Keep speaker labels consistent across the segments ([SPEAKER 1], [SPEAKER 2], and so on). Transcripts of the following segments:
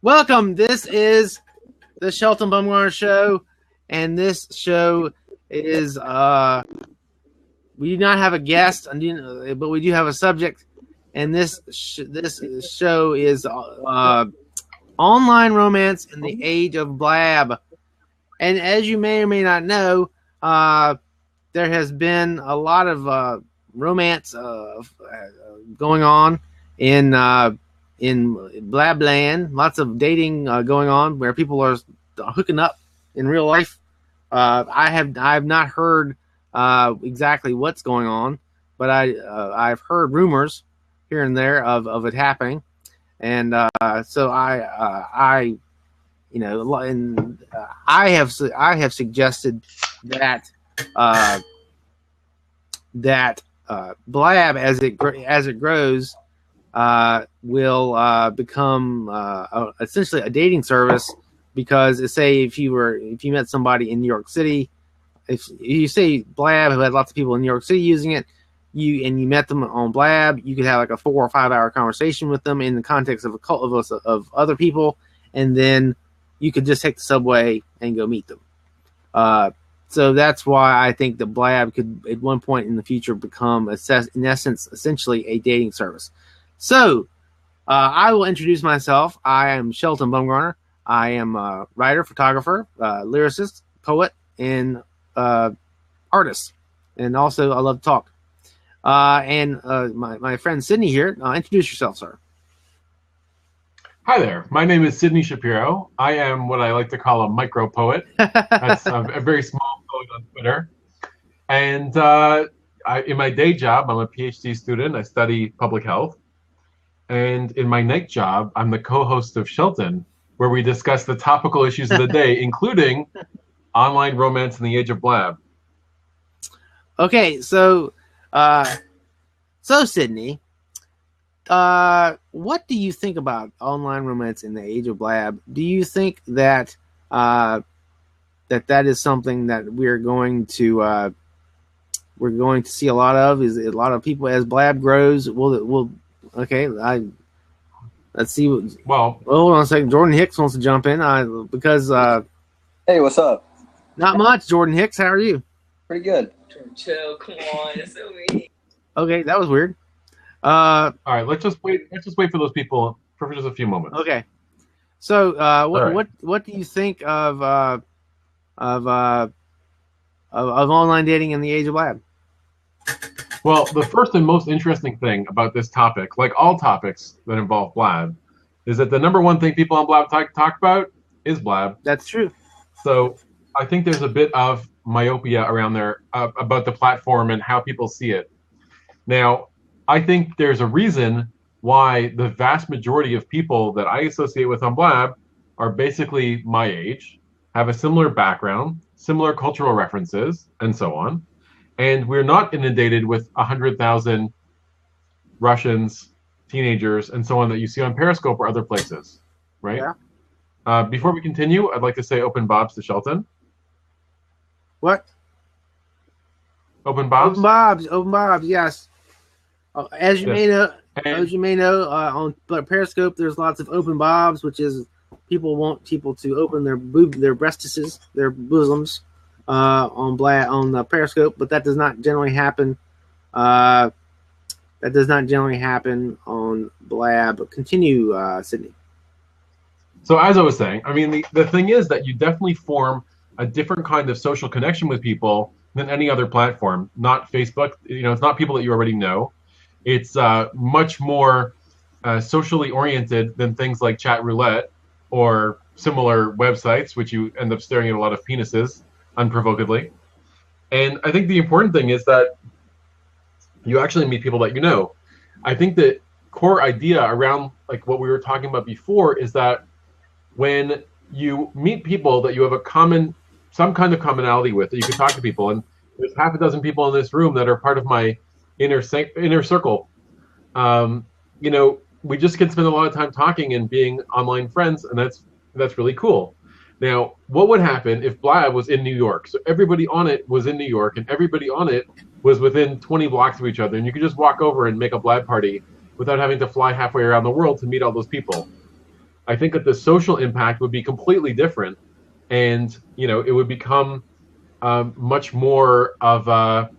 [SPEAKER 1] Welcome. This is the Shelton Bumgarner Show, and this show is we do not have a guest, but we do have a subject, and this show is online romance in the age of Blab. And as you may or may not know, there has been a lot of romance going on in Blab land. Lots of dating going on where people are hooking up in real life. I have not heard exactly what's going on, but I've heard rumors here and there of it happening, and so I have suggested that Blab as it grows will become essentially a dating service, because say if you met somebody in New York City, if you say Blab, who had lots of people in New York City using it, you met them on Blab, you could have like a 4 or 5 hour conversation with them in the context of of other people, and then you could just take the subway and go meet them. So that's why I think the Blab could at one point in the future become, in essence, essentially a dating service. So I will introduce myself. I am Shelton Bumgarner. I am a writer, photographer, lyricist, poet, and artist. And also I love to talk. And my friend Sydney here. Introduce yourself, sir.
[SPEAKER 2] Hi there. My name is Sidney Shapiro. I am what I like to call a micro poet. That's a very small poet on Twitter. And in my day job, I'm a PhD student. I study public health. And in my night job, I'm the co-host of Shelton, where we discuss the topical issues of the day, including online romance in the age of Blab.
[SPEAKER 1] Okay, so Sydney, what do you think about online romance in the age of Blab? Do you think that that is something that we're going to see a lot of? Is it a lot of people as Blab grows? Okay, let's see. Well, hold on a second. Jordan Hicks wants to jump in because
[SPEAKER 3] hey, what's up?
[SPEAKER 1] Not much. Jordan Hicks, how are you?
[SPEAKER 3] Pretty good.
[SPEAKER 4] Chill, come on, it's so weird.
[SPEAKER 1] Okay, that was weird.
[SPEAKER 2] All right, let's just wait for those people for just a few moments.
[SPEAKER 1] Okay. So, what do you think of online dating in the age of Blab?
[SPEAKER 2] Well, the first and most interesting thing about this topic, like all topics that involve Blab, is that the number one thing people on Blab talk about is Blab.
[SPEAKER 1] That's true.
[SPEAKER 2] So I think there's a bit of myopia around there about the platform and how people see it. Now, I think there's a reason why the vast majority of people that I associate with on Blab are basically my age, have a similar background, similar cultural references, and so on. And we're not inundated with 100,000 Russians, teenagers, and so on that you see on Periscope or other places, right?
[SPEAKER 1] Yeah.
[SPEAKER 2] Before we continue, I'd like to say open bobs to Shelton.
[SPEAKER 1] What?
[SPEAKER 2] Open bobs?
[SPEAKER 1] Open bobs, yes. As you may know, on Periscope, there's lots of open bobs, which is people want people to open their breastises, their bosoms, on Periscope, but that does not generally happen. That does not generally happen on Blab. Continue, Sydney.
[SPEAKER 2] So as I was saying, I mean, the thing is that you definitely form a different kind of social connection with people than any other platform. Not Facebook. It's not people that you already know. It's much more socially oriented than things like chat roulette or similar websites, which you end up staring at a lot of penises unprovokedly. And I think the important thing is that you actually meet people that you know. I think the core idea around like what we were talking about before is that when you meet people that you have some kind of commonality with, that you can talk to people, and there's half a dozen people in this room that are part of my inner circle. We just can spend a lot of time talking and being online friends, and that's really cool. Now, what would happen if Blab was in New York? So everybody on it was in New York, and everybody on it was within 20 blocks of each other, and you could just walk over and make a Blab party without having to fly halfway around the world to meet all those people. I think that the social impact would be completely different, and it would become much more of a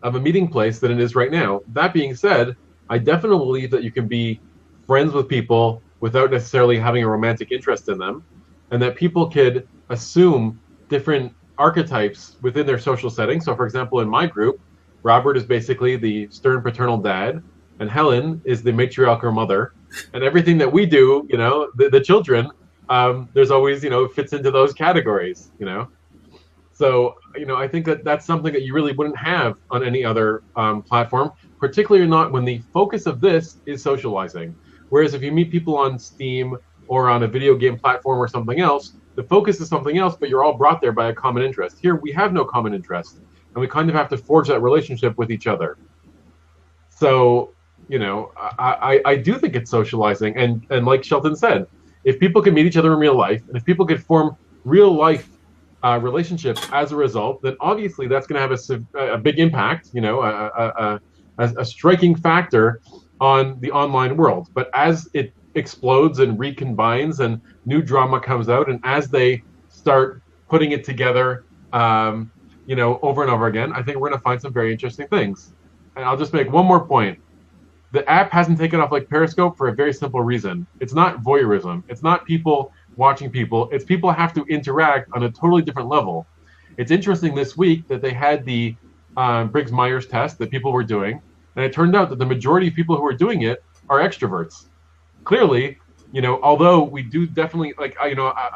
[SPEAKER 2] of a meeting place than it is right now. That being said, I definitely believe that you can be friends with people without necessarily having a romantic interest in them, and that people could assume different archetypes within their social setting. So, for example, in my group, Robert is basically the stern paternal dad, and Helen is the matriarchal mother. And everything that we do, the children, there's always, fits into those categories, So, I think that that's something that you really wouldn't have on any other platform, particularly not when the focus of this is socializing. Whereas if you meet people on Steam or on a video game platform or something else, the focus is something else, but you're all brought there by a common interest. Here, we have no common interest, and we kind of have to forge that relationship with each other. So, I do think it's socializing. And like Shelton said, if people could meet each other in real life, and if people could form real life relationships as a result, then obviously that's going to have a big impact, a striking factor on the online world. But as it explodes and recombines and new drama comes out, and as they start putting it together, over and over again, I think we're going to find some very interesting things. And I'll just make one more point. The app hasn't taken off like Periscope for a very simple reason. It's not voyeurism. It's not people watching people. It's people have to interact on a totally different level. It's interesting this week that they had the Briggs-Myers test that people were doing, and it turned out that the majority of people who are doing it are extroverts. Clearly, although we do definitely,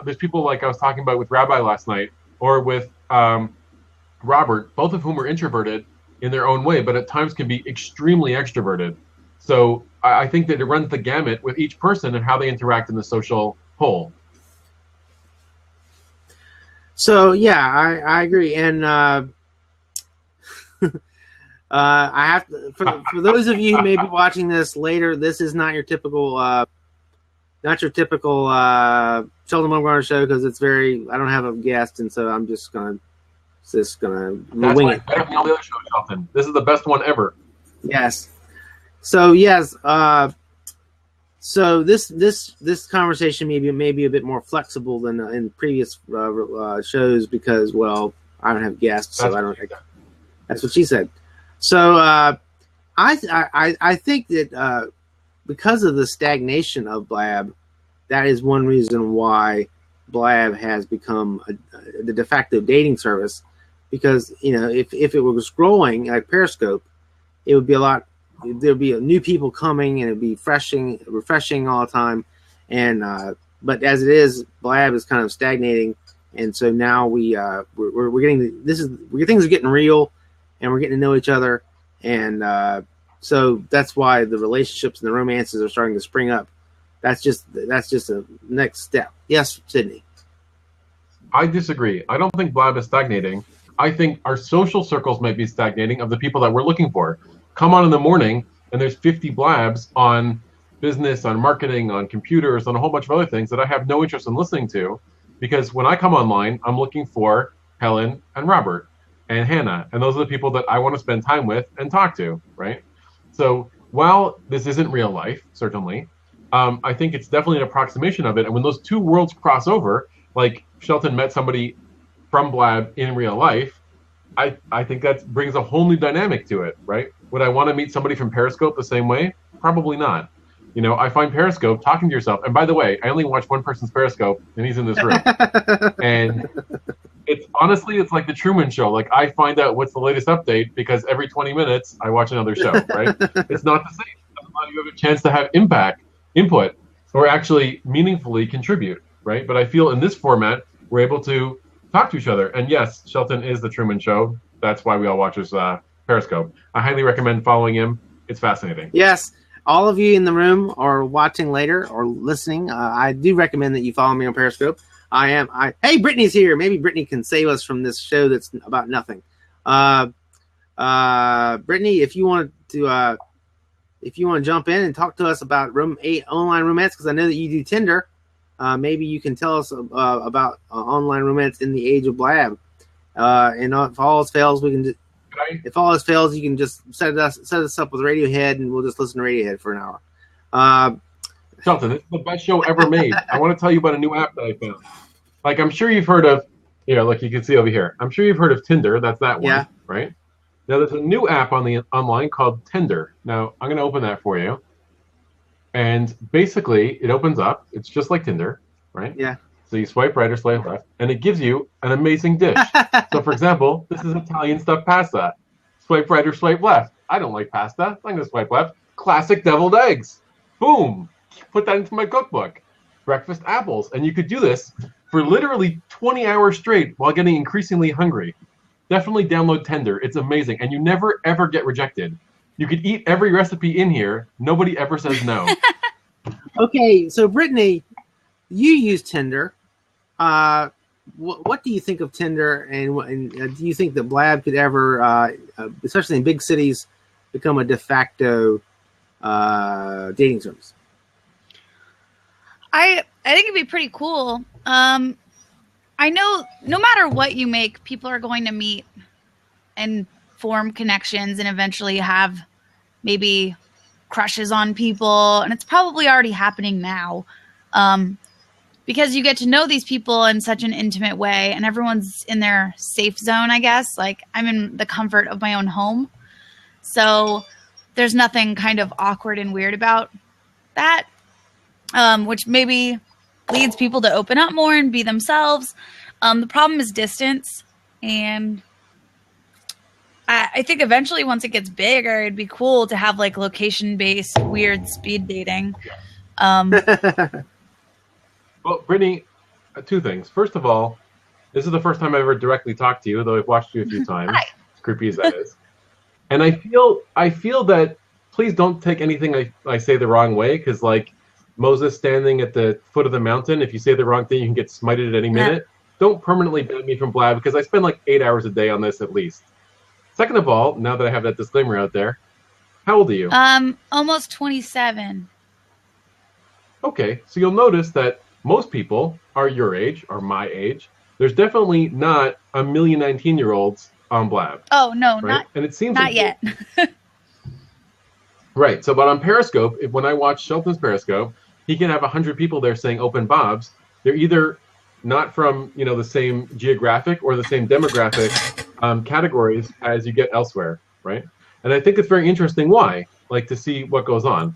[SPEAKER 2] there's people like I was talking about with Rabbi last night, or with Robert, both of whom are introverted in their own way, but at times can be extremely extroverted. So I think that it runs the gamut with each person and how they interact in the social whole.
[SPEAKER 1] So yeah, I agree, and I have to, for those of you who may be watching this later, this is not your typical Shelton Bumgarner show, because it's I don't have a guest, and so I'm just gonna wing it.
[SPEAKER 2] Better than all the other shows, Shelton. This is the best one ever.
[SPEAKER 1] Yes. So yes. So this conversation may be a bit more flexible than in previous shows, because I don't have guests, so I don't. That's what she said. So I think that because of the stagnation of Blab, that is one reason why Blab has become the de facto dating service. Because if it was growing like Periscope, it would be there'd be new people coming, and it'd be refreshing all the time. And but as it is, Blab is kind of stagnating, and so now we're getting things are getting real, and we're getting to know each other, and so that's why the relationships and the romances are starting to spring up. That's just a next step. Yes, Sydney.
[SPEAKER 2] I disagree. I don't think Blab is stagnating. I think our social circles might be stagnating of the people that we're looking for. Come on in the morning, and there's 50 Blabs on business, on marketing, on computers, on a whole bunch of other things that I have no interest in listening to, because when I come online, I'm looking for Helen and Robert and Hannah, and those are the people that I want to spend time with and talk to, right? So while this isn't real life, certainly, I think it's definitely an approximation of it. And when those two worlds cross over, like Shelton met somebody from Blab in real life, I think that brings a whole new dynamic to it, right? Would I want to meet somebody from Periscope the same way? Probably not. I find Periscope, talking to yourself, and by the way, I only watch one person's Periscope, and he's in this room. And it's like the Truman Show. Like, I find out what's the latest update because every 20 minutes I watch another show, right? It's not the same. It doesn't allow you have a chance to have input, or actually meaningfully contribute, right? But I feel in this format, we're able to talk to each other. And yes, Shelton is the Truman Show. That's why we all watch his Periscope. I highly recommend following him. It's fascinating.
[SPEAKER 1] Yes. All of you in the room or watching later or listening, I do recommend that you follow me on Periscope. Hey, Brittany's here. Maybe Brittany can save us from this show that's about nothing. Brittany, if you want to jump in and talk to us about online romance, because I know that you do Tinder, maybe you can tell us about online romance in the age of Blab. And if all else fails, we can. If all else fails, you can just set us up with Radiohead, and we'll just listen to Radiohead for an hour.
[SPEAKER 2] Shelton, this is the best show ever made. I want to tell you about a new app that I found. Like, I'm sure you've heard of, like you can see over here. I'm sure you've heard of Tinder. That's that one,
[SPEAKER 1] Yeah.
[SPEAKER 2] right? Now, there's a new app on the online called Tinder. Now, I'm going to open that for you. And basically, it opens up. It's just like Tinder, right?
[SPEAKER 1] Yeah.
[SPEAKER 2] So you swipe right or swipe left, and it gives you an amazing dish. So, for example, this is Italian stuffed pasta. Swipe right or swipe left. I don't like pasta. I'm going to swipe left. Classic deviled eggs. Boom. Put that into my cookbook. Breakfast apples. And you could do this for literally 20 hours straight while getting increasingly hungry. Definitely download Tinder. It's amazing. And you never, ever get rejected. You could eat every recipe in here. Nobody ever says no.
[SPEAKER 1] Okay, so Brittany, you use Tinder. What do you think of Tinder, and do you think that Blab could ever, especially in big cities, become a de facto dating service?
[SPEAKER 5] I think it'd be pretty cool. I know no matter what you make, people are going to meet and form connections and eventually have maybe crushes on people. And it's probably already happening now because you get to know these people in such an intimate way and everyone's in their safe zone, I guess. Like, I'm in the comfort of my own home. So there's nothing kind of awkward and weird about that, which maybe leads people to open up more and be themselves. The problem is distance. And I think eventually once it gets bigger, it'd be cool to have like location-based weird speed dating.
[SPEAKER 2] Well, Brittany, two things. First of all, this is the first time I ever directly talked to you, though I've watched you a few times.
[SPEAKER 5] Hi.
[SPEAKER 2] As creepy as that is. And I feel that, please don't take anything I say the wrong way, because like Moses standing at the foot of the mountain, if you say the wrong thing, you can get smited at any minute. Don't permanently ban me from Blab, because I spend like 8 hours a day on this at least. Second of all, now that I have that disclaimer out there, how old are you?
[SPEAKER 5] Almost 27.
[SPEAKER 2] Okay, so you'll notice that most people are your age or my age. There's definitely not a million 19-year-olds on Blab.
[SPEAKER 5] Oh no,
[SPEAKER 2] right?
[SPEAKER 5] not
[SPEAKER 2] And it seems
[SPEAKER 5] not
[SPEAKER 2] like
[SPEAKER 5] yet.
[SPEAKER 2] Right. So, but on Periscope, when I watch Shelton's Periscope, he can have 100 people there saying open bobs. They're either not from the same geographic or the same demographic categories as you get elsewhere, right? And I think it's very interesting why, like, to see what goes on.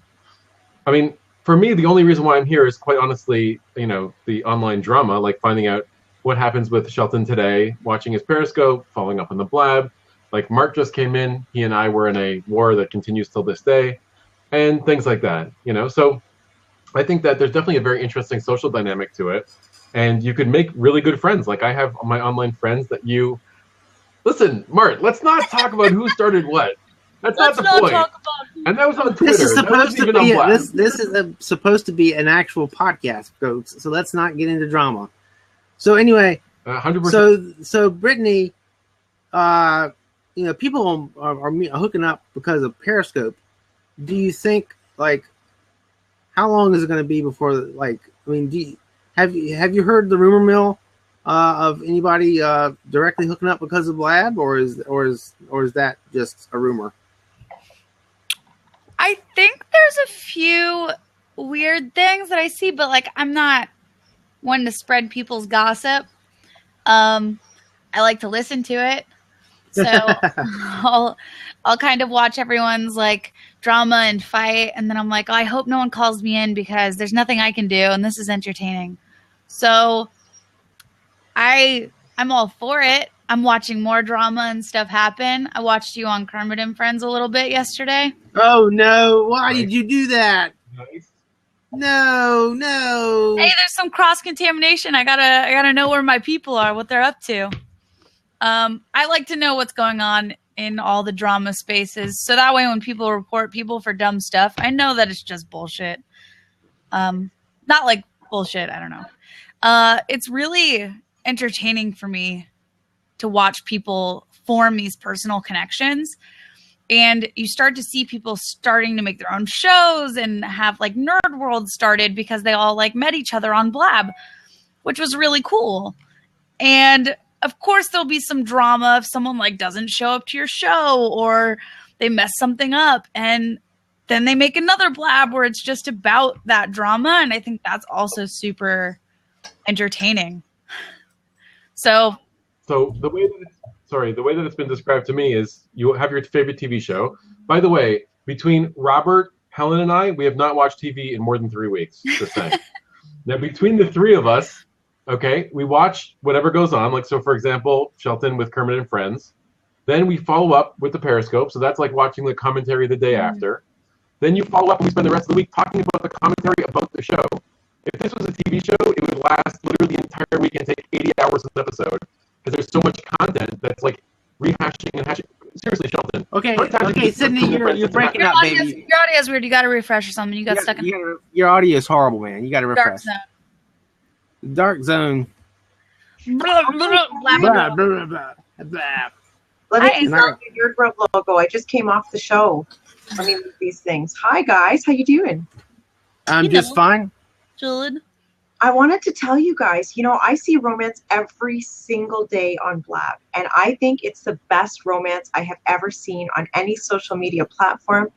[SPEAKER 2] I mean, for me, the only reason why I'm here is quite honestly, the online drama, like finding out what happens with Shelton today, watching his Periscope, following up on the Blab. Like, Mark just came in. He and I were in a war that continues till this day, and things like that, So I think that there's definitely a very interesting social dynamic to it, and you could make really good friends. Like, I have my online friends that you... Listen, Mart, let's not talk about who started what. That's not the point. And that was on Twitter.
[SPEAKER 1] This is supposed to be
[SPEAKER 2] this
[SPEAKER 1] supposed to be an actual podcast, folks. So let's not get into drama. So anyway,
[SPEAKER 2] 100%.
[SPEAKER 1] So Brittany, people are hooking up because of Periscope. Do you think, like, how long is it going to be before, like, I mean, have you heard the rumor mill of anybody directly hooking up because of Blab, or is that just a rumor?
[SPEAKER 5] I think there's a few weird things that I see, but like, I'm not one to spread people's gossip. I like to listen to it. So I'll kind of watch everyone's like drama and fight. And then I'm like, oh, I hope no one calls me in because there's nothing I can do. And this is entertaining. So I'm all for it. I'm watching more drama and stuff happen. I watched you on Kermit and Friends a little bit yesterday.
[SPEAKER 1] Oh no! Why did you do that?
[SPEAKER 2] Nice.
[SPEAKER 1] No.
[SPEAKER 5] Hey, there's some cross contamination. I gotta know where my people are, what they're up to. I like to know what's going on in all the drama spaces, so that way when people report people for dumb stuff, I know that it's just bullshit. Not like bullshit. I don't know. It's really entertaining for me to watch people form these personal connections. And you start to see people starting to make their own shows and have like Nerd World started because they all like met each other on Blab, which was really cool. And of course there'll be some drama if someone like doesn't show up to your show or they mess something up. And then they make another Blab where it's just about that drama, and I think that's also super entertaining. So
[SPEAKER 2] the way that it's been described to me is you have your favorite TV show. By the way, between Robert, Helen, and I, we have not watched TV in more than 3 weeks. Just saying. Now, between the three of us, okay, we watch whatever goes on. Like, so for example, Shelton with Kermit and Friends. Then we follow up with the Periscope. So that's like watching the commentary the day after. Then you follow up and we spend the rest of the week talking about the commentary about the show. If this was a TV show, it would last literally the entire week and take 80 hours an episode. Because there's so much content that's like rehashing and hashing. Seriously, Shelton.
[SPEAKER 1] Okay, Sydney, you're breaking up, baby.
[SPEAKER 5] Your audio is weird. You got to refresh or something. You got stuck in
[SPEAKER 1] your audio is horrible, man. You got to refresh.
[SPEAKER 5] Dark zone.
[SPEAKER 1] Dark zone.
[SPEAKER 5] Blah, blah, blah.
[SPEAKER 6] Let me install your Nerd World logo. I just came off the show. Let me move these things. Hi guys, how you doing?
[SPEAKER 1] I'm just fine.
[SPEAKER 5] Good.
[SPEAKER 6] I wanted to tell you guys, I see romance every single day on Blab, and I think it's the best romance I have ever seen on any social media platform.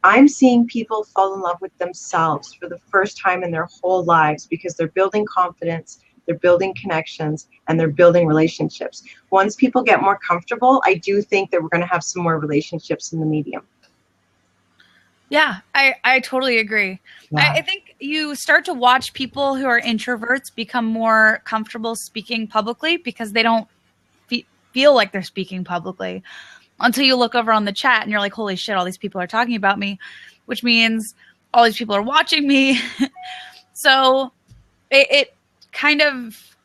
[SPEAKER 6] I'm seeing people fall in love with themselves for the first time in their whole lives because they're building confidence, they're building connections, and they're building relationships. Once people get more comfortable, I do think that we're going to have some more relationships in the medium.
[SPEAKER 5] Yeah, I totally agree.
[SPEAKER 1] Yeah.
[SPEAKER 5] I think you start to watch people who are introverts become more comfortable speaking publicly because they don't feel like they're speaking publicly until you look over on the chat and you're like, holy shit, all these people are talking about me, which means all these people are watching me. So it kind of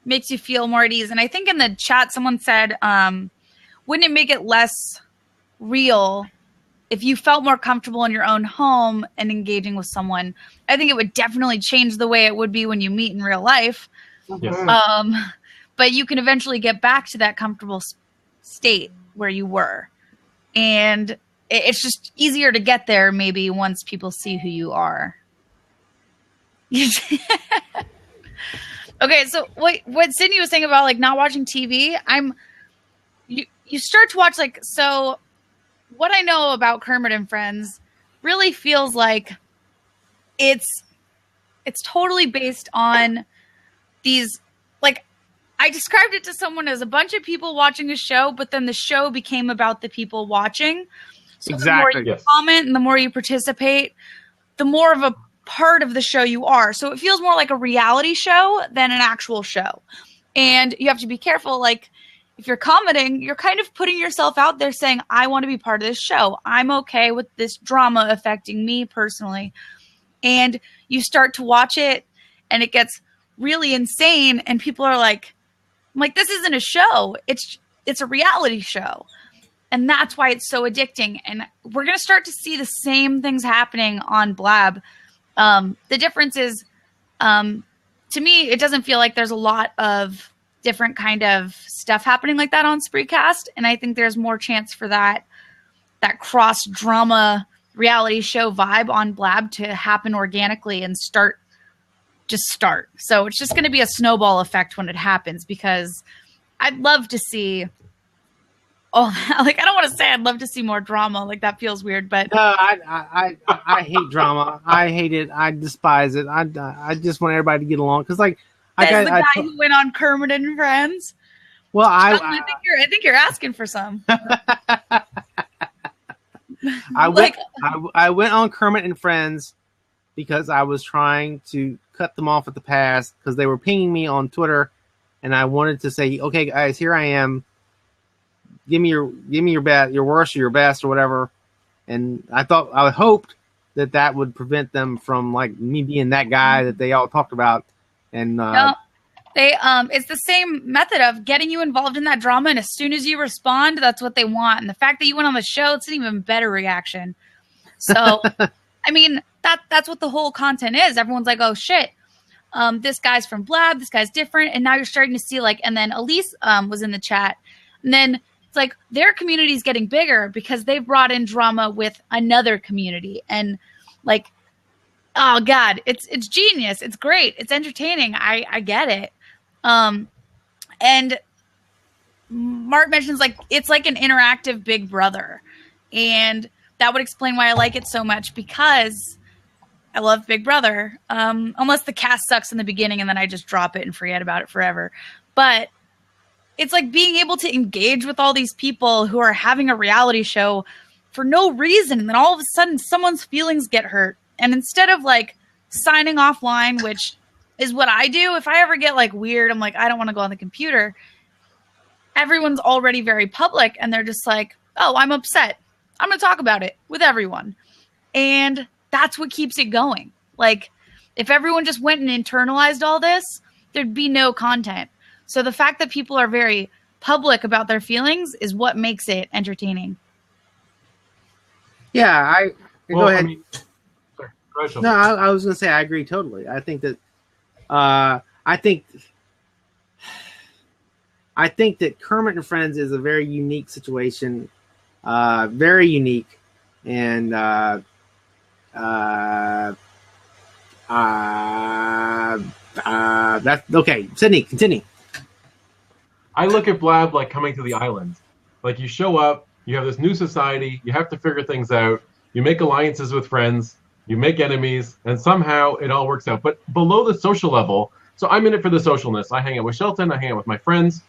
[SPEAKER 5] makes you feel more at ease. And I think in the chat, someone said, wouldn't it make it less real if you felt more comfortable in your own home and engaging with someone? I think it would definitely change the way it would be when you meet in real life.
[SPEAKER 2] Yes.
[SPEAKER 5] But you can eventually get back to that comfortable state where you were. And it's just easier to get there maybe once people see who you are. Okay, so what Sydney was saying about like not watching TV, you start to watch so what I know about Kermit and Friends really feels like it's totally based on these, I described it to someone as a bunch of people watching a show, but then the show became about the people watching. So
[SPEAKER 1] Exactly.
[SPEAKER 5] the more you comment and the more you participate, the more of a part of the show you are. So it feels more like a reality show than an actual show. And you have to be careful, if you're commenting, you're kind of putting yourself out there saying, I want to be part of this show. I'm okay with this drama affecting me personally. And you start to watch it and it gets really insane. And people are like, this isn't a show. It's a reality show. And that's why it's so addicting. And we're going to start to see the same things happening on Blab. The difference is, to me, it doesn't feel like there's a lot of different kind of stuff happening like that on Spreecast. And I think there's more chance for that cross drama reality show vibe on Blab to happen organically and start. So it's just going to be a snowball effect when it happens, because I'd love to see I don't want to say I'd love to see more drama. That feels weird, but
[SPEAKER 1] No, I hate drama. I hate it. I despise it. I just want everybody to get along because
[SPEAKER 5] as the guy who went on Kermit and Friends.
[SPEAKER 1] Well,
[SPEAKER 5] I think you're asking for some.
[SPEAKER 1] I went on Kermit and Friends because I was trying to cut them off at the pass because they were pinging me on Twitter, and I wanted to say, okay, guys, here I am. Give me your best, your worst, or your best, or whatever. And I hoped that would prevent them from me being that guy that they all talked about. And
[SPEAKER 5] no, it's the same method of getting you involved in that drama, and as soon as you respond, that's what they want. And the fact that you went on the show, it's an even better reaction. So, I mean, that's what the whole content is. Everyone's like, oh shit, this guy's from Blab, this guy's different, and now you're starting to see and then Elise was in the chat, and then it's their community is getting bigger because they've brought in drama with another community, and oh god, it's genius, it's great, it's entertaining. I get it. And Mark mentions it's like an interactive Big Brother, and that would explain why I like it so much, because I love Big Brother. Unless the cast sucks in the beginning and then I just drop it and forget about it forever. But it's like being able to engage with all these people who are having a reality show for no reason. And then all of a sudden someone's feelings get hurt. And instead of like signing offline, which is what I do, if I ever get like weird, I'm like, I don't want to go on the computer. Everyone's already very public and they're just like, oh, I'm upset. I'm going to talk about it with everyone. And that's what keeps it going. Like, if everyone just went and internalized all this, there'd be no content. So the fact that people are very public about their feelings is what makes it entertaining.
[SPEAKER 1] Yeah, go ahead.
[SPEAKER 2] Sorry, go ahead, Shelton.
[SPEAKER 1] No, I was going to say I agree totally. I think that Kermit and Friends is a very unique situation, very unique, and that's okay. Sydney, continue.
[SPEAKER 2] I look at Blab like coming to the island. Like, you show up, you have this new society, you have to figure things out, you make alliances with friends, you make enemies, and somehow it all works out. But below the social level, so I'm in it for the socialness. I hang out with Shelton, I hang out with my friends.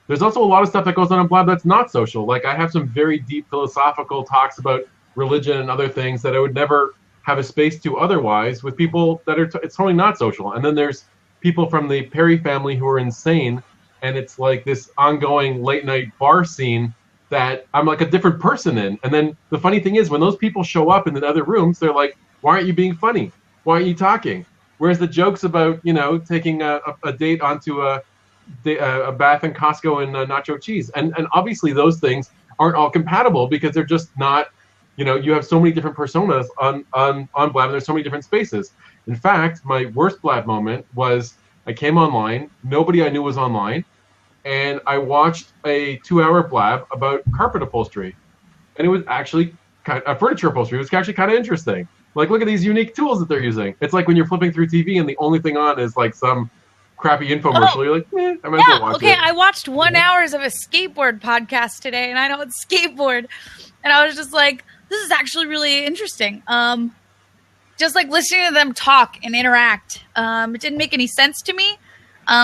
[SPEAKER 2] There's also a lot of stuff that goes on in Blab that's not social. Like, I have some very deep philosophical talks about religion and other things that I would never have a space to otherwise with people that are it's totally not social. And then there's people from the Perry family who are insane, and it's like this ongoing late night bar scene that I'm like a different person in. And then the funny thing is, when those people show up in the other rooms, they're like, why aren't you being funny? Why aren't you talking? Whereas the jokes about, taking a date onto a bath in Costco and nacho cheese. And obviously those things aren't all compatible because they're just not, you have so many different personas on Blab, and there's so many different spaces. In fact, my worst Blab moment was I came online, nobody I knew was online, and I watched a 2-hour Blab about carpet upholstery. And it was actually furniture upholstery. It was actually kind of interesting. Like, look at these unique tools that they're using. It's like when you're flipping through TV and the only thing on is like some crappy infomercial. You're like, I might as well watch it.
[SPEAKER 5] I watched 1 hour of a skateboard podcast today, and I don't skateboard. And I was just like, this is actually really interesting. Just like listening to them talk and interact. It didn't make any sense to me.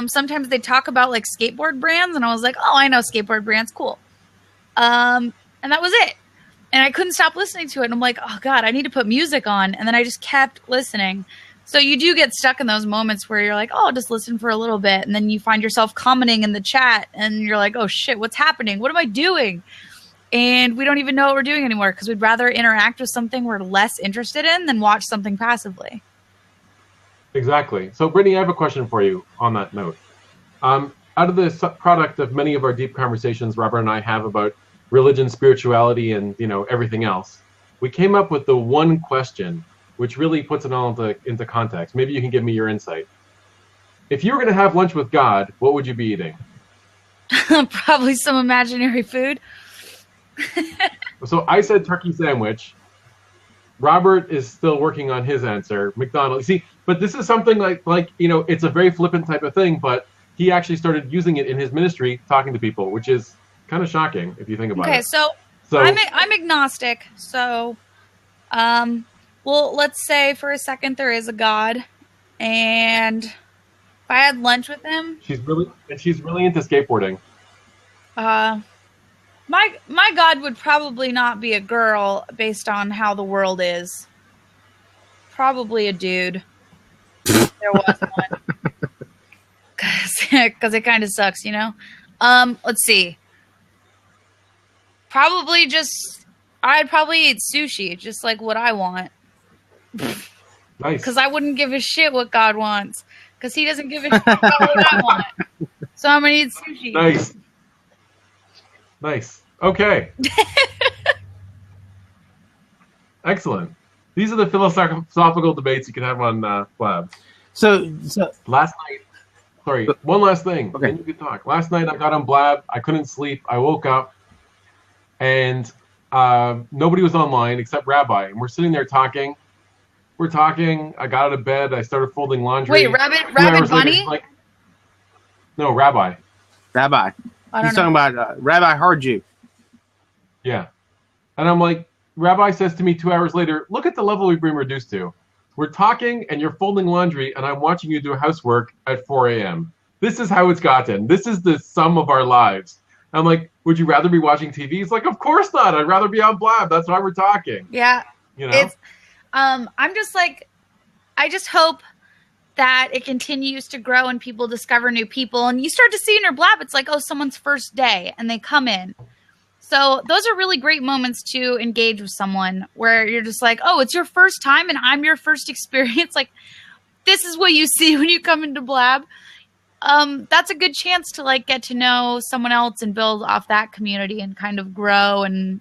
[SPEAKER 5] Sometimes they talk about like skateboard brands, and I was like, oh, I know skateboard brands, cool. And that was it. And I couldn't stop listening to it. And I'm like, oh God, I need to put music on. And then I just kept listening. So you do get stuck in those moments where you're like, oh, just listen for a little bit. And then you find yourself commenting in the chat and you're like, oh shit, what's happening? What am I doing? And we don't even know what we're doing anymore because we'd rather interact with something we're less interested in than watch something passively.
[SPEAKER 2] Exactly. So, Brittany, I have a question for you on that note. Out of the product of many of our deep conversations Robert and I have about religion, spirituality, and everything else, we came up with the one question which really puts it all into context. Maybe you can give me your insight. If you were going to have lunch with God, what would you be eating?
[SPEAKER 5] Probably some imaginary food.
[SPEAKER 2] So I said turkey sandwich. Robert is still working on his answer. McDonald's. See, but this is something like it's a very flippant type of thing, but he actually started using it in his ministry, talking to people, which is kind of shocking if you think about it.
[SPEAKER 5] Okay, so I'm agnostic. So, well, let's say for a second there is a God, and if I had lunch with him,
[SPEAKER 2] she's really into skateboarding.
[SPEAKER 5] My God would probably not be a girl based on how the world is. Probably a dude. If there was one. Because it kind of sucks, Let's see. I'd probably eat sushi, just like what I want.
[SPEAKER 2] Nice.
[SPEAKER 5] Because I wouldn't give a shit what God wants. Because he doesn't give a shit about what I want. So I'm going to eat sushi.
[SPEAKER 2] Nice. Okay. Excellent. These are the philosophical debates you can have on Blab.
[SPEAKER 1] So
[SPEAKER 2] last night, sorry, one last thing.
[SPEAKER 1] Okay.
[SPEAKER 2] Then you can talk. Last night I got on Blab. I couldn't sleep. I woke up and nobody was online except Rabbi. And we're sitting there talking. We're talking. I got out of bed. I started folding laundry.
[SPEAKER 5] Wait, Rabbit Bunny?
[SPEAKER 2] No, Rabbi.
[SPEAKER 1] Rabbi. He's talking about Rabbi heard you.
[SPEAKER 2] Yeah. And I'm like, Rabbi says to me 2 hours later, look at the level we've been reduced to. We're talking and you're folding laundry and I'm watching you do housework at 4 a.m. This is how it's gotten. This is the sum of our lives. I'm like, would you rather be watching TV? He's like, of course not. I'd rather be on Blab. That's why we're talking.
[SPEAKER 5] Yeah.
[SPEAKER 2] You know?
[SPEAKER 5] It's, I'm just like, I just hope that it continues to grow and people discover new people. And you start to see in your Blab, it's like, oh, someone's first day and they come in. So those are really great moments to engage with someone where you're just like, oh, it's your first time and I'm your first experience. Like, this is what you see when you come into Blab. That's a good chance to like get to know someone else and build off that community and kind of grow. And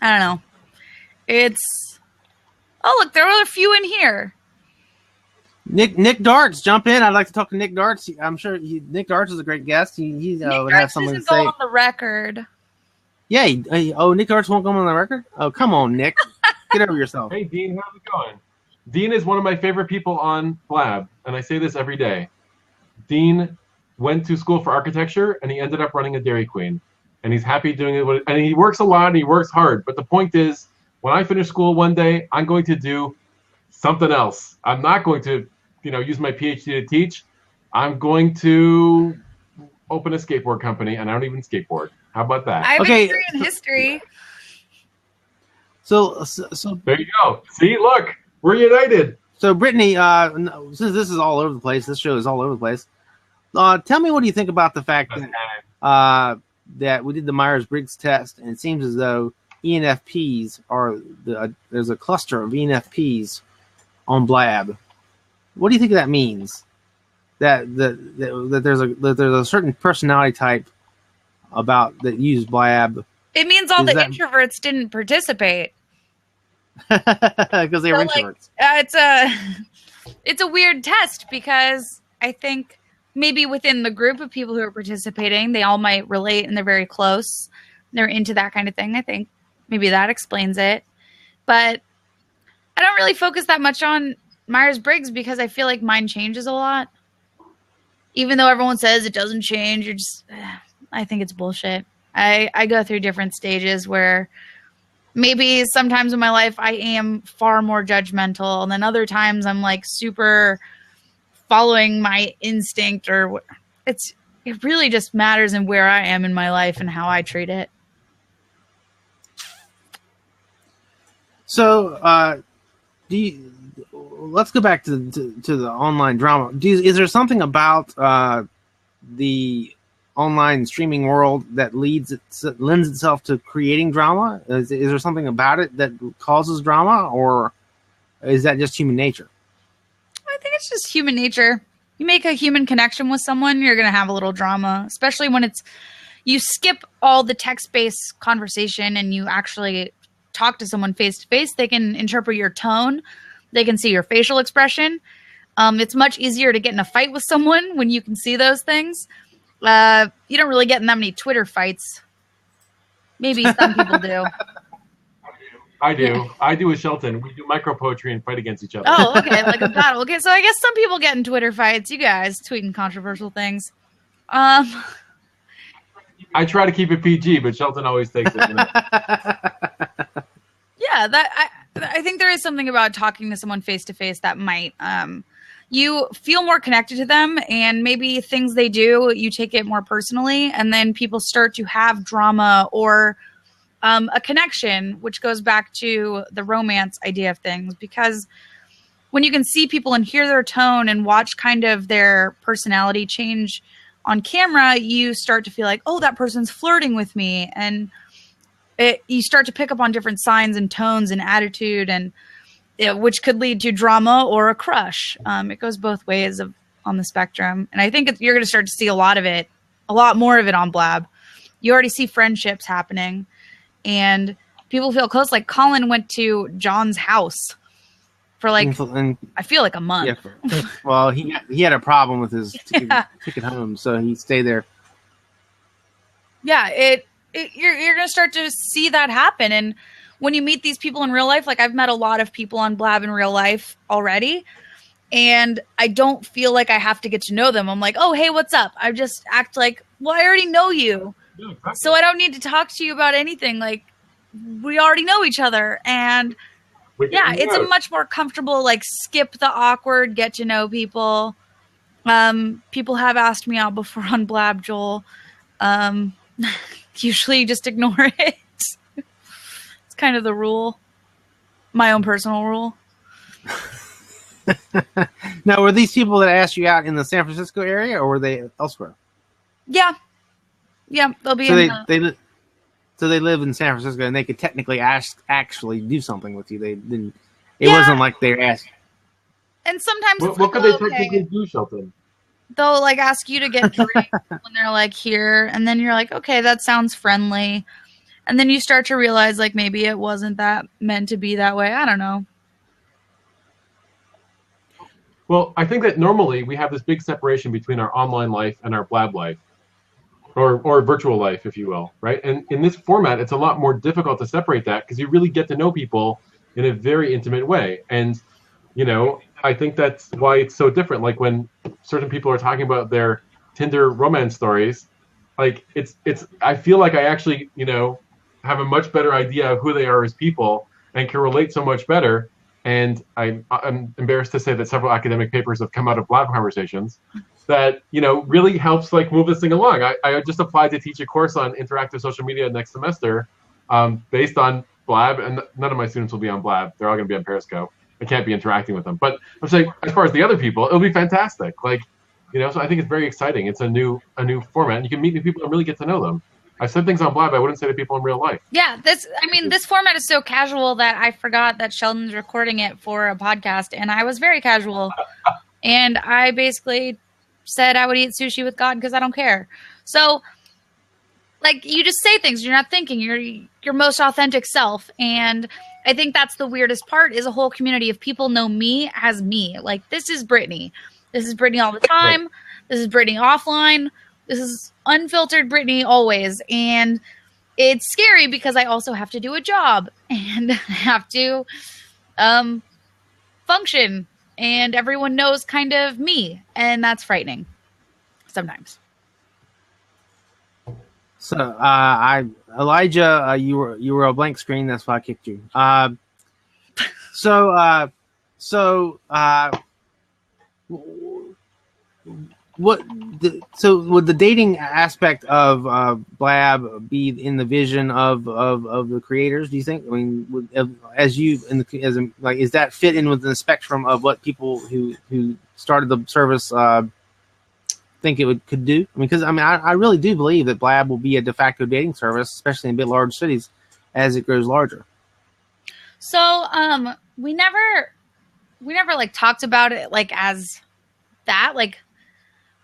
[SPEAKER 5] I don't know. It's, oh, look, there are a few in here.
[SPEAKER 1] Nick Darts, jump in. I'd like to talk to Nick Darts. I'm sure Nick Darts is a great guest. He would have something to say.
[SPEAKER 5] On the record.
[SPEAKER 1] Yeah. Nick Darts won't come on the record? Oh, come on, Nick. Get over yourself.
[SPEAKER 2] Hey, Dean, how's it going? Dean is one of my favorite people on Blab, and I say this every day. Dean went to school for architecture, and he ended up running a Dairy Queen. And he's happy doing it. And he works a lot, and he works hard. But the point is, when I finish school one day, I'm going to do something else. I'm not going to, use my PhD to teach. I'm going to open a skateboard company, and I don't even skateboard. How about that?
[SPEAKER 5] I have a degree in history.
[SPEAKER 1] So
[SPEAKER 2] there you go. See, look, we're united.
[SPEAKER 1] So Brittany, since this is all over the place, this show is all over the place. Tell me, what do you think about the fact that we did the Myers-Briggs test, and it seems as though ENFPs there's a cluster of ENFPs on Blab. What do you think that means? That there's a certain personality type that use Blab.
[SPEAKER 5] It means all the introverts didn't participate
[SPEAKER 1] because they were introverts.
[SPEAKER 5] It's a weird test because I think maybe within the group of people who are participating, they all might relate and they're very close. They're into that kind of thing. I think maybe that explains it. But I don't really focus that much on Myers-Briggs because I feel like mine changes a lot. Even though everyone says it doesn't change, I think it's bullshit. I go through different stages where maybe sometimes in my life I am far more judgmental, and then other times I'm like super following my instinct, or it really just matters in where I am in my life and how I treat it.
[SPEAKER 1] So, let's go back to the online drama. Is there something about the online streaming world that lends itself to creating drama? Is there something about it that causes drama, or is that just human nature?
[SPEAKER 5] I think it's just human nature. You make a human connection with someone, you're going to have a little drama, especially when you skip all the text-based conversation and you actually talk to someone face-to-face. They can interpret your tone. They can see your facial expression. It's much easier to get in a fight with someone when you can see those things. You don't really get in that many Twitter fights. Maybe some people do.
[SPEAKER 2] I do. I do with Shelton. We do micro poetry and fight against each other.
[SPEAKER 5] Oh, okay, like a battle. Okay, so I guess some people get in Twitter fights. You guys tweeting controversial things.
[SPEAKER 2] I try to keep it PG, but Shelton always takes it.
[SPEAKER 5] Yeah, I think there is something about talking to someone face to face that might you feel more connected to them, and maybe things they do, you take it more personally, and then people start to have drama or a connection, which goes back to the romance idea of things. Because when you can see people and hear their tone and watch kind of their personality change on camera, you start to feel like, oh, that person's flirting with me. And you start to pick up on different signs and tones and attitude, and which could lead to drama or a crush. It goes both ways on the spectrum. And I think you're going to start to see a lot more of it on Blab. You already see friendships happening, and people feel close. Like Colin went to John's house for I feel like a month.
[SPEAKER 1] Yeah, well, he had a problem with his ticket home, so he stayed there.
[SPEAKER 5] Yeah, you're going to start to see that happen. And when you meet these people in real life, like I've met a lot of people on Blab in real life already, and I don't feel like I have to get to know them. I'm like, oh, hey, what's up? I just act like, well, I already know you. Yeah, exactly. So I don't need to talk to you about anything. Like, we already know each other. And yeah, it's a much more comfortable, like, skip the awkward, get to know people. People have asked me out before on Blab, Joel. Usually just ignore it. It's kind of the rule. My own personal rule.
[SPEAKER 1] Now, were these people that asked you out in the San Francisco area, or were they elsewhere?
[SPEAKER 5] Yeah. Yeah, they'll be
[SPEAKER 1] so they live in San Francisco, and they could technically actually do something with you. They didn't. It wasn't like they asked.
[SPEAKER 5] And sometimes
[SPEAKER 2] What could they technically do, Shelton?
[SPEAKER 5] They'll like ask you to get drinks when they're like here, and then you're like, okay, that sounds friendly, and then you start to realize like maybe it wasn't that meant to be that way. I don't know.
[SPEAKER 2] Well, I think that normally we have this big separation between our online life and our Blab life, or virtual life, if you will, right? And in this format, it's a lot more difficult to separate that because you really get to know people in a very intimate way. And, you know, I think that's why it's so different. Like when certain people are talking about their Tinder romance stories, like it's I feel like I actually, you know, have a much better idea of who they are as people and can relate so much better. And I'm embarrassed to say that several academic papers have come out of Blab conversations that, you know, really helps like move this thing along. I just applied to teach a course on interactive social media next semester based on Blab, and none of my students will be on Blab. They're all going to be on Periscope. I can't be interacting with them. But I'm saying, as far as the other people, it'll be fantastic. Like, you know, so I think it's very exciting. It's a new format, and you can meet new people and really get to know them. I've said things on Blab I wouldn't say to people in real life.
[SPEAKER 5] Yeah, this format is so casual that I forgot that Sheldon's recording it for a podcast, and I was very casual. And I basically said I would eat sushi with God because I don't care. So, like, you just say things. You're not thinking. You're your most authentic self. And I think that's the weirdest part is a whole community of people know me as me. Like, this is Brittany. This is Brittany all the time. This is Brittany offline. This is unfiltered Brittany always. And it's scary because I also have to do a job and have to function. And everyone knows kind of me. And that's frightening sometimes.
[SPEAKER 1] So, Elijah, you were a blank screen. That's why I kicked you. So would the dating aspect of Blab be in the vision of the creators? Do you think? I mean, is that fit in within the spectrum of what people who started the service think it could do? I mean, because I really do believe that Blab will be a de facto dating service, especially in big large cities, as it grows larger.
[SPEAKER 5] So we never like talked about it like as that, like,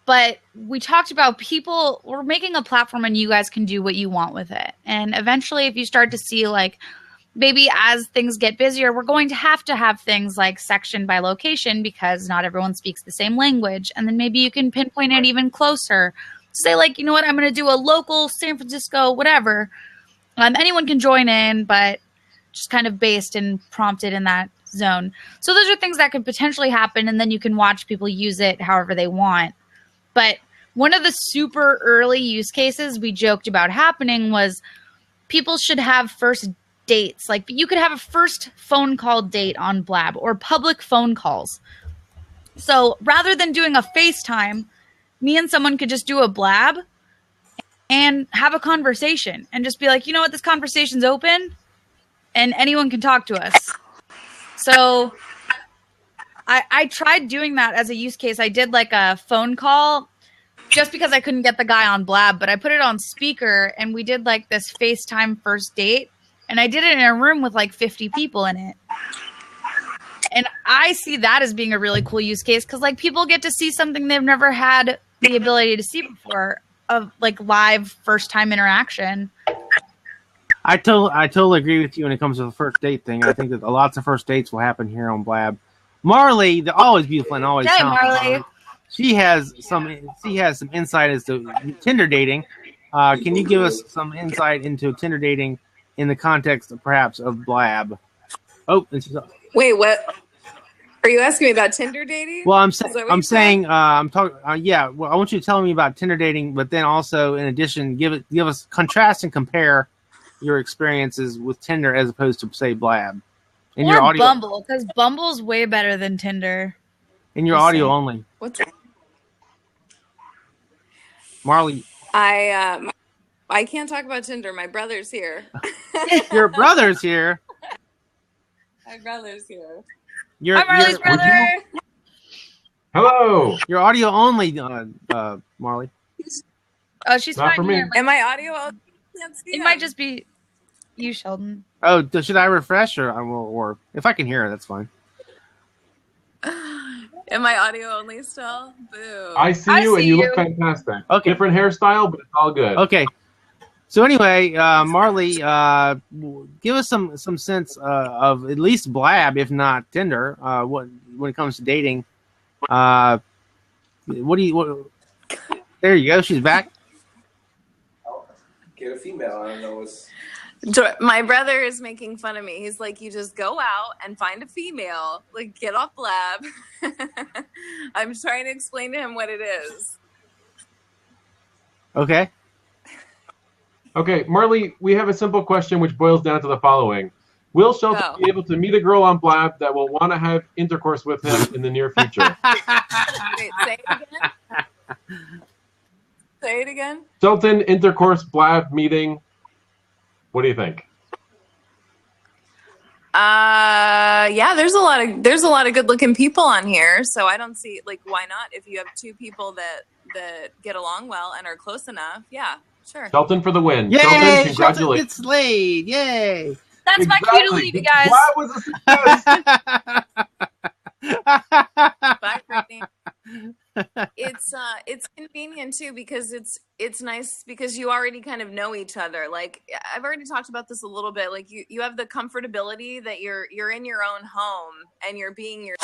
[SPEAKER 5] but we talked about people. We're making a platform and you guys can do what you want with it. And eventually, if you start to see like maybe as things get busier, we're going to have things like sectioned by location because not everyone speaks the same language. And then maybe you can pinpoint it even closer. Say like, you know what, I'm going to do a local San Francisco, whatever. Anyone can join in, but just kind of based and prompted in that zone. So those are things that could potentially happen. And then you can watch people use it however they want. But one of the super early use cases we joked about happening was people should have first dates. Like you could have a first phone call date on Blab or public phone calls. So rather than doing a FaceTime, me and someone could just do a Blab and have a conversation and just be like, you know what, this conversation's open and anyone can talk to us. So I tried doing that as a use case. I did like a phone call just because I couldn't get the guy on Blab, but I put it on speaker and we did like this FaceTime first date. And I did it in a room with like 50 people in it. And I see that as being a really cool use case because like people get to see something they've never had the ability to see before of like live first time interaction.
[SPEAKER 1] I totally agree with you when it comes to the first date thing. I think that lots of first dates will happen here on Blab. Marley, the always beautiful and always talented Marley. She has some insight as to Tinder dating. Can you give us some insight into Tinder dating in the context of perhaps of Blab? Oh, and she's
[SPEAKER 7] wait, what? Are you asking me about Tinder dating?
[SPEAKER 1] Well, I'm talking. Yeah. Well, I want you to tell me about Tinder dating, but then also in addition, give us contrast and compare. your experiences with Tinder as opposed to say Blab. In
[SPEAKER 5] Or
[SPEAKER 1] your audio,
[SPEAKER 5] Bumble, because Bumble's way better than Tinder.
[SPEAKER 1] in your
[SPEAKER 5] Just
[SPEAKER 1] audio
[SPEAKER 5] saying.
[SPEAKER 1] only.
[SPEAKER 7] What's
[SPEAKER 1] Marley,
[SPEAKER 7] I can't talk about Tinder. My brother's here.
[SPEAKER 1] your brother's here.
[SPEAKER 7] My brother's here.
[SPEAKER 1] Your
[SPEAKER 5] Hi, Marley's
[SPEAKER 1] your,
[SPEAKER 5] brother.
[SPEAKER 2] Hello.
[SPEAKER 1] your audio only, Marley.
[SPEAKER 5] Oh, she's
[SPEAKER 2] Not
[SPEAKER 5] fine
[SPEAKER 2] for me.
[SPEAKER 5] here.
[SPEAKER 7] Am I audio? Can't see
[SPEAKER 5] It
[SPEAKER 7] him.
[SPEAKER 5] might just be you, Sheldon.
[SPEAKER 1] Oh, should I refresh or if I can hear her, that's fine.
[SPEAKER 7] Am I audio only still? Boo.
[SPEAKER 2] I see
[SPEAKER 5] I
[SPEAKER 2] you, and
[SPEAKER 5] see
[SPEAKER 2] you
[SPEAKER 5] you.
[SPEAKER 2] look fantastic.
[SPEAKER 1] Okay.
[SPEAKER 2] Different hairstyle, but it's all good.
[SPEAKER 1] Okay. So anyway, Marley, give us some sense of at least Blab, if not Tinder, when it comes to dating. What do you? There you go. She's back.
[SPEAKER 3] Get a female. I don't know what's.
[SPEAKER 7] My brother is making fun of me. He's like, you just go out and find a female. Like, get off Blab. I'm trying to explain to him what it is.
[SPEAKER 1] Okay.
[SPEAKER 2] Okay, Marley, we have a simple question which boils down to the following. Will Shelton
[SPEAKER 7] Go.
[SPEAKER 2] be able to meet a girl on Blab that will want to have intercourse with him in the near future?
[SPEAKER 7] Wait, say it again? Say it again?
[SPEAKER 2] Shelton, intercourse, Blab, meeting. What do you think?
[SPEAKER 7] Yeah, there's a lot of good looking people on here, so I don't see, like, why not? If you have two people that get along well and are close enough, yeah, sure.
[SPEAKER 2] Shelton for the win.
[SPEAKER 1] Yay!
[SPEAKER 2] Shelton,
[SPEAKER 1] Shelton
[SPEAKER 2] congratulations.
[SPEAKER 1] gets laid. Yay!
[SPEAKER 5] That's my cue to leave, you guys.
[SPEAKER 2] Blab was a success.
[SPEAKER 7] Bye, Brittany. It's convenient too because it's nice because you already kind of know each other. Like I've already talked about this a little bit. Like you have the comfortability that you're in your own home and you're being your.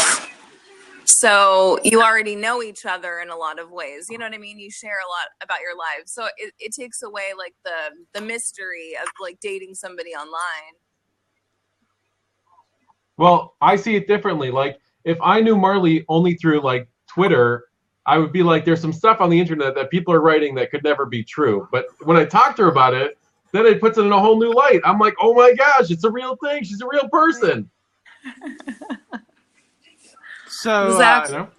[SPEAKER 7] So you already know each other in a lot of ways. You know what I mean? You share a lot about your lives. So it takes away like the mystery of like dating somebody online.
[SPEAKER 2] Well, I see it differently. Like if I knew Marley only through like Twitter, I would be like, there's some stuff on the internet that people are writing that could never be true. But when I talk to her about it, then it puts it in a whole new light. I'm like, oh my gosh, it's a real thing. She's a real person.
[SPEAKER 1] So,
[SPEAKER 7] Exactly.
[SPEAKER 2] You know?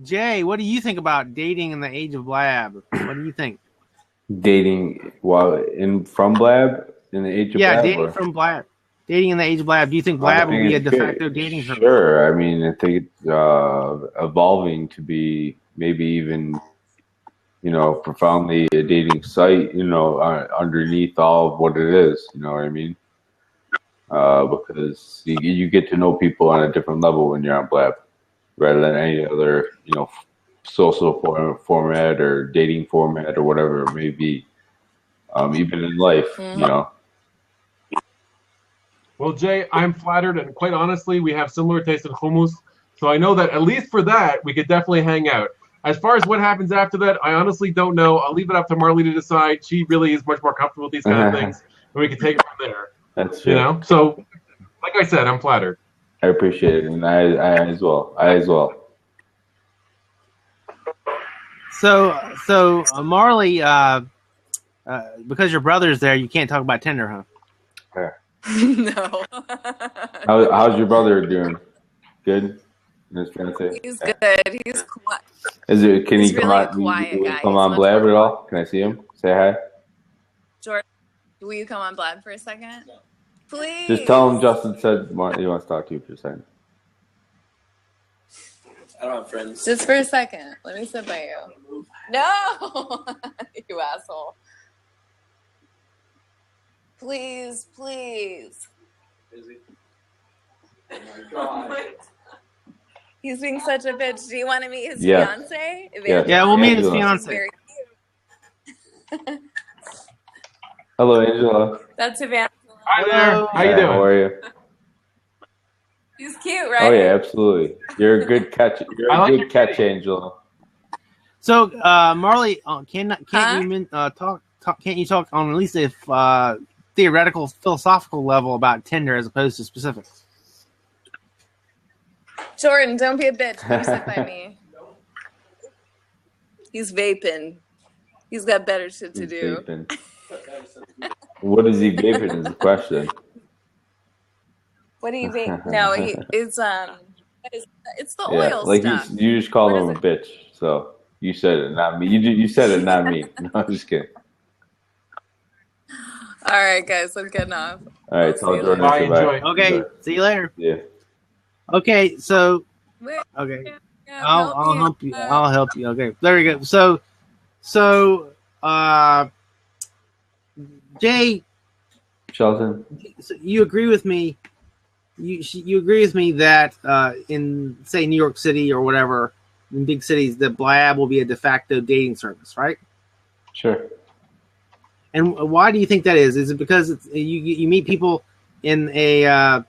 [SPEAKER 1] Jay, what do you think about dating in the age of Blab? What do you think?
[SPEAKER 8] Dating from Blab in the age of
[SPEAKER 1] Yeah,
[SPEAKER 8] Blab?
[SPEAKER 1] dating from Blab. Dating in the age of Blab. Do you think Blab will be a de facto dating service?
[SPEAKER 8] Sure. I mean, I think it's evolving to be maybe even, profoundly a dating site, underneath all of what it is. You know what I mean? Because you get to know people on a different level when you're on Blab rather than any other, social format or dating format or whatever it may be. Even in life,
[SPEAKER 2] Well, Jay, I'm flattered, and quite honestly, we have similar taste in hummus, so I know that at least for that, we could definitely hang out. As far as what happens after that, I honestly don't know. I'll leave it up to Marley to decide. She really is much more comfortable with these kind of things, and we can take it from there.
[SPEAKER 8] That's true.
[SPEAKER 2] So, like I said, I'm flattered.
[SPEAKER 8] I appreciate it, and I as well.
[SPEAKER 1] So Marley, because your brother's there, you can't talk about Tinder, huh?
[SPEAKER 7] No.
[SPEAKER 8] How's your brother doing? Good. He's
[SPEAKER 7] good. He's quiet.
[SPEAKER 8] Can
[SPEAKER 7] He's
[SPEAKER 8] he come
[SPEAKER 7] really
[SPEAKER 8] on?
[SPEAKER 7] a quiet guy.
[SPEAKER 8] Come
[SPEAKER 7] He's
[SPEAKER 8] on
[SPEAKER 7] much
[SPEAKER 8] Blab
[SPEAKER 7] more
[SPEAKER 8] at all? Can I see him? Say hi.
[SPEAKER 7] Jordan, will you come on Blab for a second? Please.
[SPEAKER 8] Just tell him Justin said he wants to talk to you for a second.
[SPEAKER 3] I don't have friends.
[SPEAKER 7] Just for a second. Let me sit by you. No, you asshole. Please.
[SPEAKER 3] Busy. Oh my god.
[SPEAKER 7] He's being such a bitch. Do you want to meet his
[SPEAKER 8] Yeah.
[SPEAKER 7] fiance?
[SPEAKER 1] Yeah, we'll meet his
[SPEAKER 8] Angela.
[SPEAKER 1] fiance.
[SPEAKER 7] Very cute.
[SPEAKER 8] Hello, Angela.
[SPEAKER 7] That's Evangeline.
[SPEAKER 2] Hi there. How you
[SPEAKER 8] How
[SPEAKER 2] doing?
[SPEAKER 8] are you?
[SPEAKER 7] He's cute, right?
[SPEAKER 8] Oh yeah, absolutely. You're a good catch. You're
[SPEAKER 2] I
[SPEAKER 8] a
[SPEAKER 2] like
[SPEAKER 8] good
[SPEAKER 2] your
[SPEAKER 8] catch,
[SPEAKER 2] kitty.
[SPEAKER 8] Angela.
[SPEAKER 1] So, Marley, can't
[SPEAKER 7] Huh?
[SPEAKER 1] you talk? Can't you talk on at least a theoretical, philosophical level about Tinder as opposed to specifics?
[SPEAKER 7] Jordan, don't be a bitch. Come sit by me. He's vaping. He's got better shit to
[SPEAKER 8] He's
[SPEAKER 7] do.
[SPEAKER 8] vaping. What is he vaping is the question.
[SPEAKER 7] What do you think? No, it's it's the
[SPEAKER 8] Yeah,
[SPEAKER 7] oil
[SPEAKER 8] like
[SPEAKER 7] stuff.
[SPEAKER 8] you just called
[SPEAKER 7] What
[SPEAKER 8] him
[SPEAKER 7] is
[SPEAKER 8] a bitch. So you said it, not me. You said it, not me. No, I'm just kidding.
[SPEAKER 7] All right, guys, I'm getting off.
[SPEAKER 8] All right,
[SPEAKER 7] I'll
[SPEAKER 8] tell
[SPEAKER 7] see you
[SPEAKER 8] Jordan
[SPEAKER 2] Bye,
[SPEAKER 7] later.
[SPEAKER 8] to
[SPEAKER 2] enjoy.
[SPEAKER 1] Okay, see you later.
[SPEAKER 8] Yeah.
[SPEAKER 1] Okay, so
[SPEAKER 7] Wait,
[SPEAKER 1] okay,
[SPEAKER 7] yeah,
[SPEAKER 1] I'll help you. I'll help you. Okay, there you go. So Jay,
[SPEAKER 8] Shelton.
[SPEAKER 1] so you agree with me? You agree with me that in say New York City or whatever in big cities, that Blab will be a de facto dating service, right?
[SPEAKER 8] Sure.
[SPEAKER 1] And why do you think that is? Is it because you meet people in a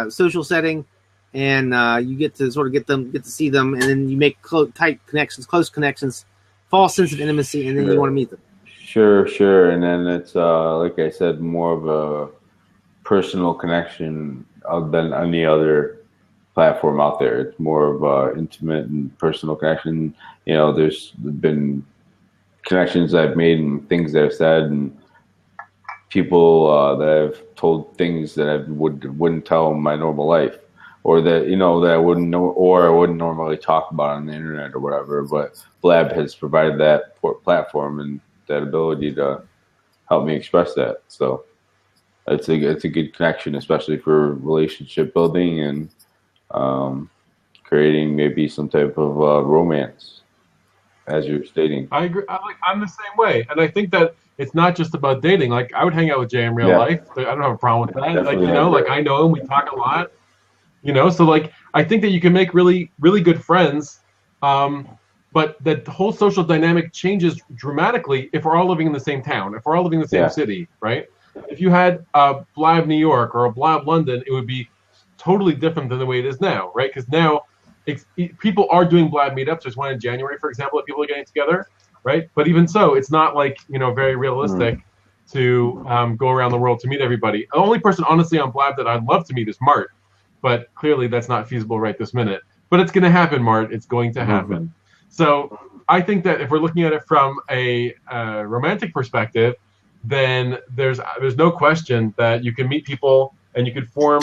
[SPEAKER 1] social setting, and you get to sort of get to see them, and then you make tight connections, close connections, false sense of intimacy, and then you want to meet them?
[SPEAKER 8] Sure. And then it's like I said, more of a personal connection than any other platform out there. It's more of a intimate and personal connection. You know, there's been connections I've made and things that I've said, and people that I've told things that I wouldn't tell in my normal life, or that that I wouldn't know, or I wouldn't normally talk about on the internet or whatever. But Blab has provided that platform and that ability to help me express that. So it's a good connection, especially for relationship building and creating maybe some type of romance, as you're stating.
[SPEAKER 2] I agree. I'm the same way, and I think that it's not just about dating. Like I would hang out with Jay in real life. I don't have a problem with that.
[SPEAKER 8] Definitely
[SPEAKER 2] Like I know him. We talk a lot. So like I think that you can make really really good friends, but the whole social dynamic changes dramatically if we're all living in the same town, if we're all living in the same city, right? If you had a Blab New York or a Blab London, it would be totally different than the way it is now, right? Because now people are doing Blab meetups. There's one in January, for example, that people are getting together, right? But even so, it's not like very realistic to go around the world to meet everybody. The only person, honestly, on Blab that I'd love to meet is Mart, but clearly that's not feasible right this minute. But it's going to happen, Mart. It's going to happen. So I think that if we're looking at it from a romantic perspective, then there's no question that you can meet people and you could form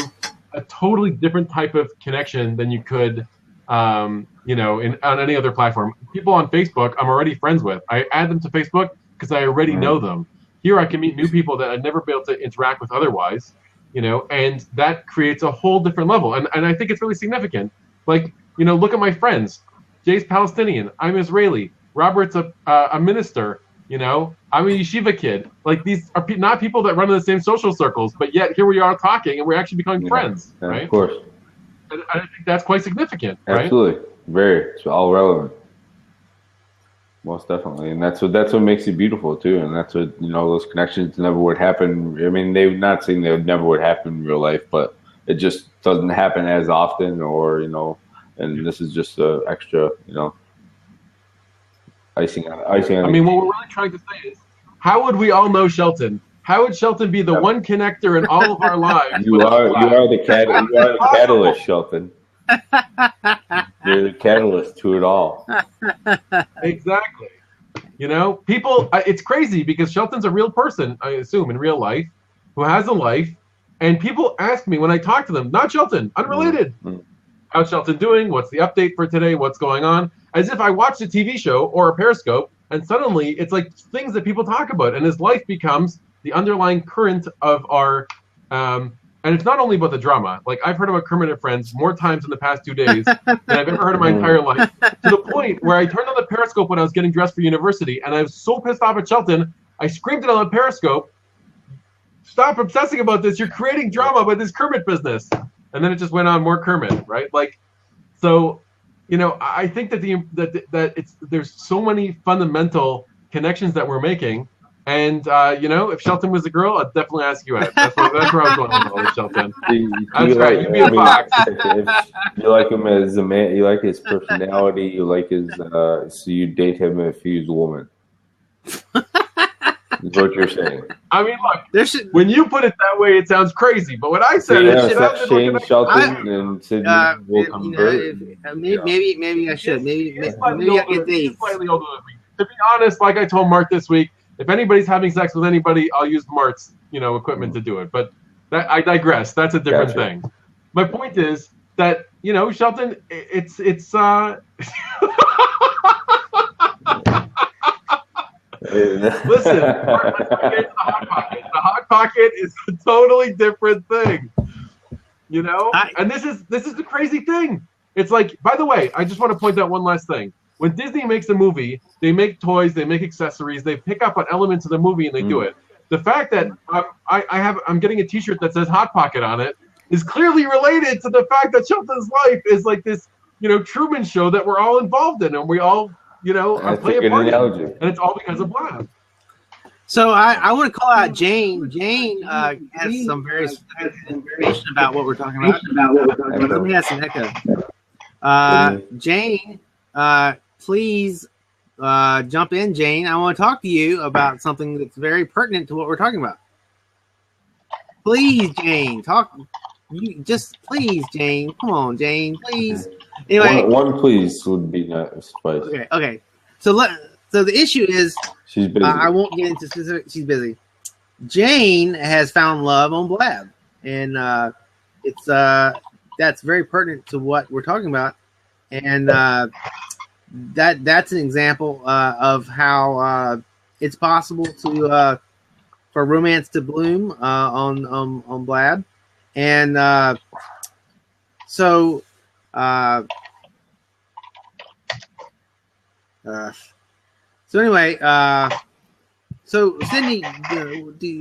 [SPEAKER 2] a totally different type of connection than you could, on any other platform. People on Facebook, I'm already friends with. I add them to Facebook because I already know them. Here, I can meet new people that I'd never be able to interact with otherwise, and that creates a whole different level. And I think it's really significant. Like, look at my friends. Jay's Palestinian. I'm Israeli. Robert's a minister. I'm a yeshiva kid. Like, these are not people that run in the same social circles, but yet here we are talking, and we're actually becoming friends, right?
[SPEAKER 8] Of course.
[SPEAKER 2] And I think that's quite significant, right?
[SPEAKER 8] Absolutely. Very. It's all relevant. Most definitely. And that's what makes it beautiful, too. And that's what, those connections never would happen. I mean, they're not saying they never would happen in real life, but it just doesn't happen as often or, and this is just an extra, icing on.
[SPEAKER 2] I mean, what we're really trying to say is, how would we all know Shelton? How would Shelton be the one connector in all of our lives?
[SPEAKER 8] You are the catalyst, Shelton. You're the catalyst to it all.
[SPEAKER 2] Exactly. People. It's crazy because Shelton's a real person, I assume, in real life, who has a life, and people ask me when I talk to them, not Shelton, unrelated. How's Shelton doing? What's the update for today? What's going on? As if I watched a TV show or a Periscope, and suddenly it's like things that people talk about, and his life becomes the underlying current of our. And it's not only about the drama. Like, I've heard about Kermit and Friends more times in the past 2 days than I've ever heard in my entire life. To the point where I turned on the Periscope when I was getting dressed for university, and I was so pissed off at Shelton, I screamed it on the Periscope, "Stop obsessing about this. You're creating drama about this Kermit business." And then it just went on more Kermit, right? Like, so, I think that there's so many fundamental connections that we're making. And, if Shelton was a girl, I'd definitely ask you out. That's where I was going with all this, Shelton. That's right. You'd be a fox.
[SPEAKER 8] If you like him as a man, you like his personality, you like his, so you date him if he's a woman. Is what you're saying.
[SPEAKER 2] I mean, look, when you put it that way, it sounds crazy. But when I said
[SPEAKER 8] Shane Shelton and Sydney will convert.
[SPEAKER 1] Maybe I should. Maybe I get dates.
[SPEAKER 2] Slightly older than me. To be honest, like I told Mark this week, if anybody's having sex with anybody, I'll use Mart's, equipment to do it. But I digress. That's a different thing. My point is that, Shelton, it's listen, the hot pocket is a totally different thing. And this is the crazy thing. It's like, by the way, I just want to point out one last thing. When Disney makes a movie, they make toys, they make accessories, they pick up on elements of the movie and they do it. The fact that I'm getting a T-shirt that says Hot Pocket on it is clearly related to the fact that Shelton's life is like this, Truman Show that we're all involved in, and we all, play a part in it. And it's all because of Blab.
[SPEAKER 1] So I want to call out Jane. Jane has some very specific information about what we're talking about. Let me have some echo. Jane, please jump in, Jane. I want to talk to you about something that's very pertinent to what we're talking about. Please, Jane, talk. Please, Jane. Come on, Jane, please. Anyway,
[SPEAKER 8] one please would be nice.
[SPEAKER 1] Okay. So the issue is,
[SPEAKER 8] she's busy.
[SPEAKER 1] I won't get into specifics. She's busy. Jane has found love on Blab, and it's that's very pertinent to what we're talking about, and that's an example of how it's possible to for romance to bloom on Blab, and so anyway, so Sydney,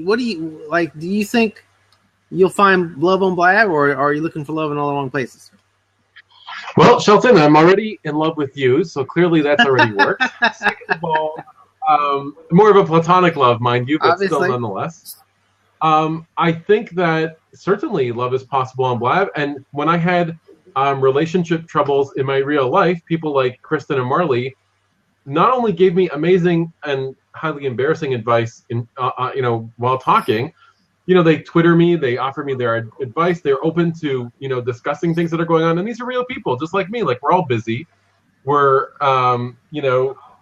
[SPEAKER 1] what do you like? Do you think you'll find love on Blab, or are you looking for love in all the wrong places?
[SPEAKER 2] Well, Shelton, I'm already in love with you, so clearly that's already worked. Second of all, more of a platonic love, mind you, but
[SPEAKER 1] Obviously.
[SPEAKER 2] Still nonetheless. I think that certainly love is possible on Blab, and when I had relationship troubles in my real life, people like Kristen and Marley not only gave me amazing and highly embarrassing advice while talking, they Twitter me, they offer me their advice, they're open to, discussing things that are going on. And these are real people, just like me. Like, we're all busy. We're,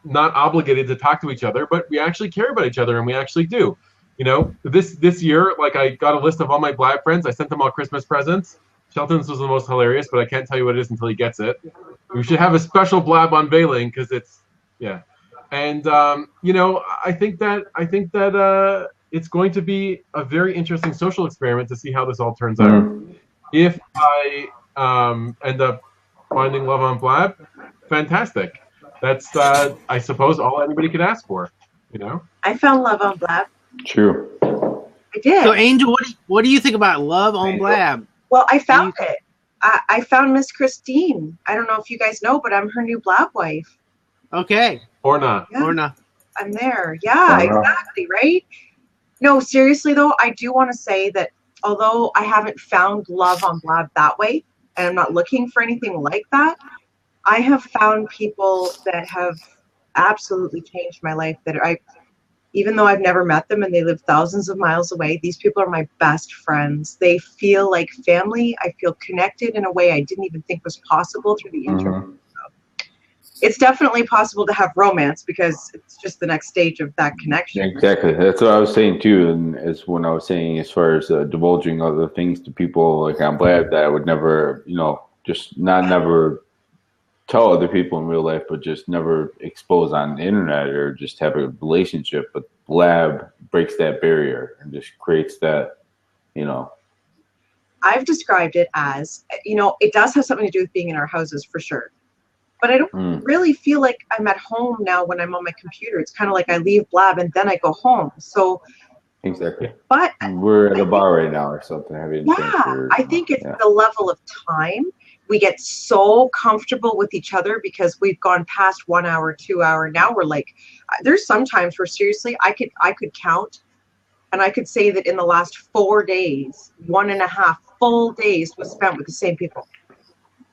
[SPEAKER 2] not obligated to talk to each other, but we actually care about each other, and we actually do. This year, like, I got a list of all my Blab friends. I sent them all Christmas presents. Shelton's was the most hilarious, but I can't tell you what it is until he gets it. We should have a special Blab unveiling, because it's, yeah. And, I think that it's going to be a very interesting social experiment to see how this all turns out. If I end up finding love on Blab, fantastic. That's, I suppose, all anybody could ask for,
[SPEAKER 6] I found love on Blab.
[SPEAKER 8] True.
[SPEAKER 6] I did.
[SPEAKER 1] So, Angel, what do you think about love on Blab?
[SPEAKER 6] Well, I found it. I found Miss Christine. I don't know if you guys know, but I'm her new Blab wife.
[SPEAKER 1] Okay.
[SPEAKER 2] Or not.
[SPEAKER 6] Yeah,
[SPEAKER 1] or not.
[SPEAKER 6] I'm there. Yeah, exactly, right? No, seriously, though, I do want to say that although I haven't found love on Blab that way, and I'm not looking for anything like that, I have found people that have absolutely changed my life, that even though I've never met them and they live thousands of miles away, these people are my best friends. They feel like family. I feel connected in a way I didn't even think was possible through the internet. It's definitely possible to have romance, because it's just the next stage of that connection.
[SPEAKER 8] Exactly. That's what I was saying too, and as when I was saying as far as divulging other things to people like on Blab that I would never, just never tell other people in real life, but just never expose on the internet or just have a relationship. But Blab breaks that barrier and just creates that,
[SPEAKER 6] I've described it as, it does have something to do with being in our houses for sure. But I don't really feel like I'm at home now when I'm on my computer. It's kind of like I leave Blab and then I go home. So
[SPEAKER 8] exactly.
[SPEAKER 6] But
[SPEAKER 8] we're at a bar right now or something.
[SPEAKER 6] I think it's the level of time. We get so comfortable with each other because we've gone past 1 hour, 2 hour. Now we're like, there's some times where seriously I could count, and I could say that in the last 4 days, 1.5 full days was spent with the same people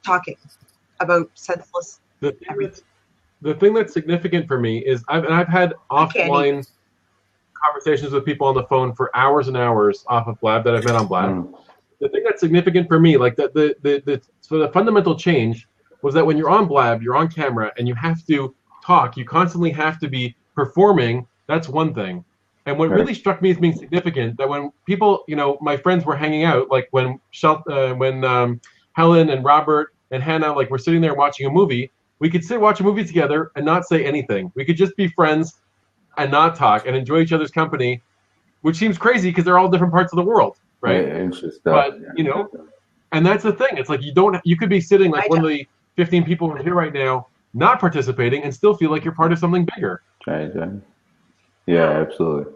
[SPEAKER 6] talking about senseless everything.
[SPEAKER 2] The thing that's significant for me is I've had offline conversations with people on the phone for hours and hours off of Blab that I've met on Blab. The thing that's significant for me, like the fundamental change was that when you're on Blab, you're on camera and you have to talk. You constantly have to be performing That's one thing. And what really struck me as being significant, that when people, my friends were hanging out, like when Helen and Robert and Hannah, like, were sitting there watching a movie, we could watch a movie together and not say anything. We could just be friends and not talk and enjoy each other's company, which seems crazy because they're all different parts of the world, right? But, and that's the thing. It's like you could be sitting like one of the 15 people who are here right now, not participating, and still feel like you're part of something bigger.
[SPEAKER 8] Right. Yeah, absolutely.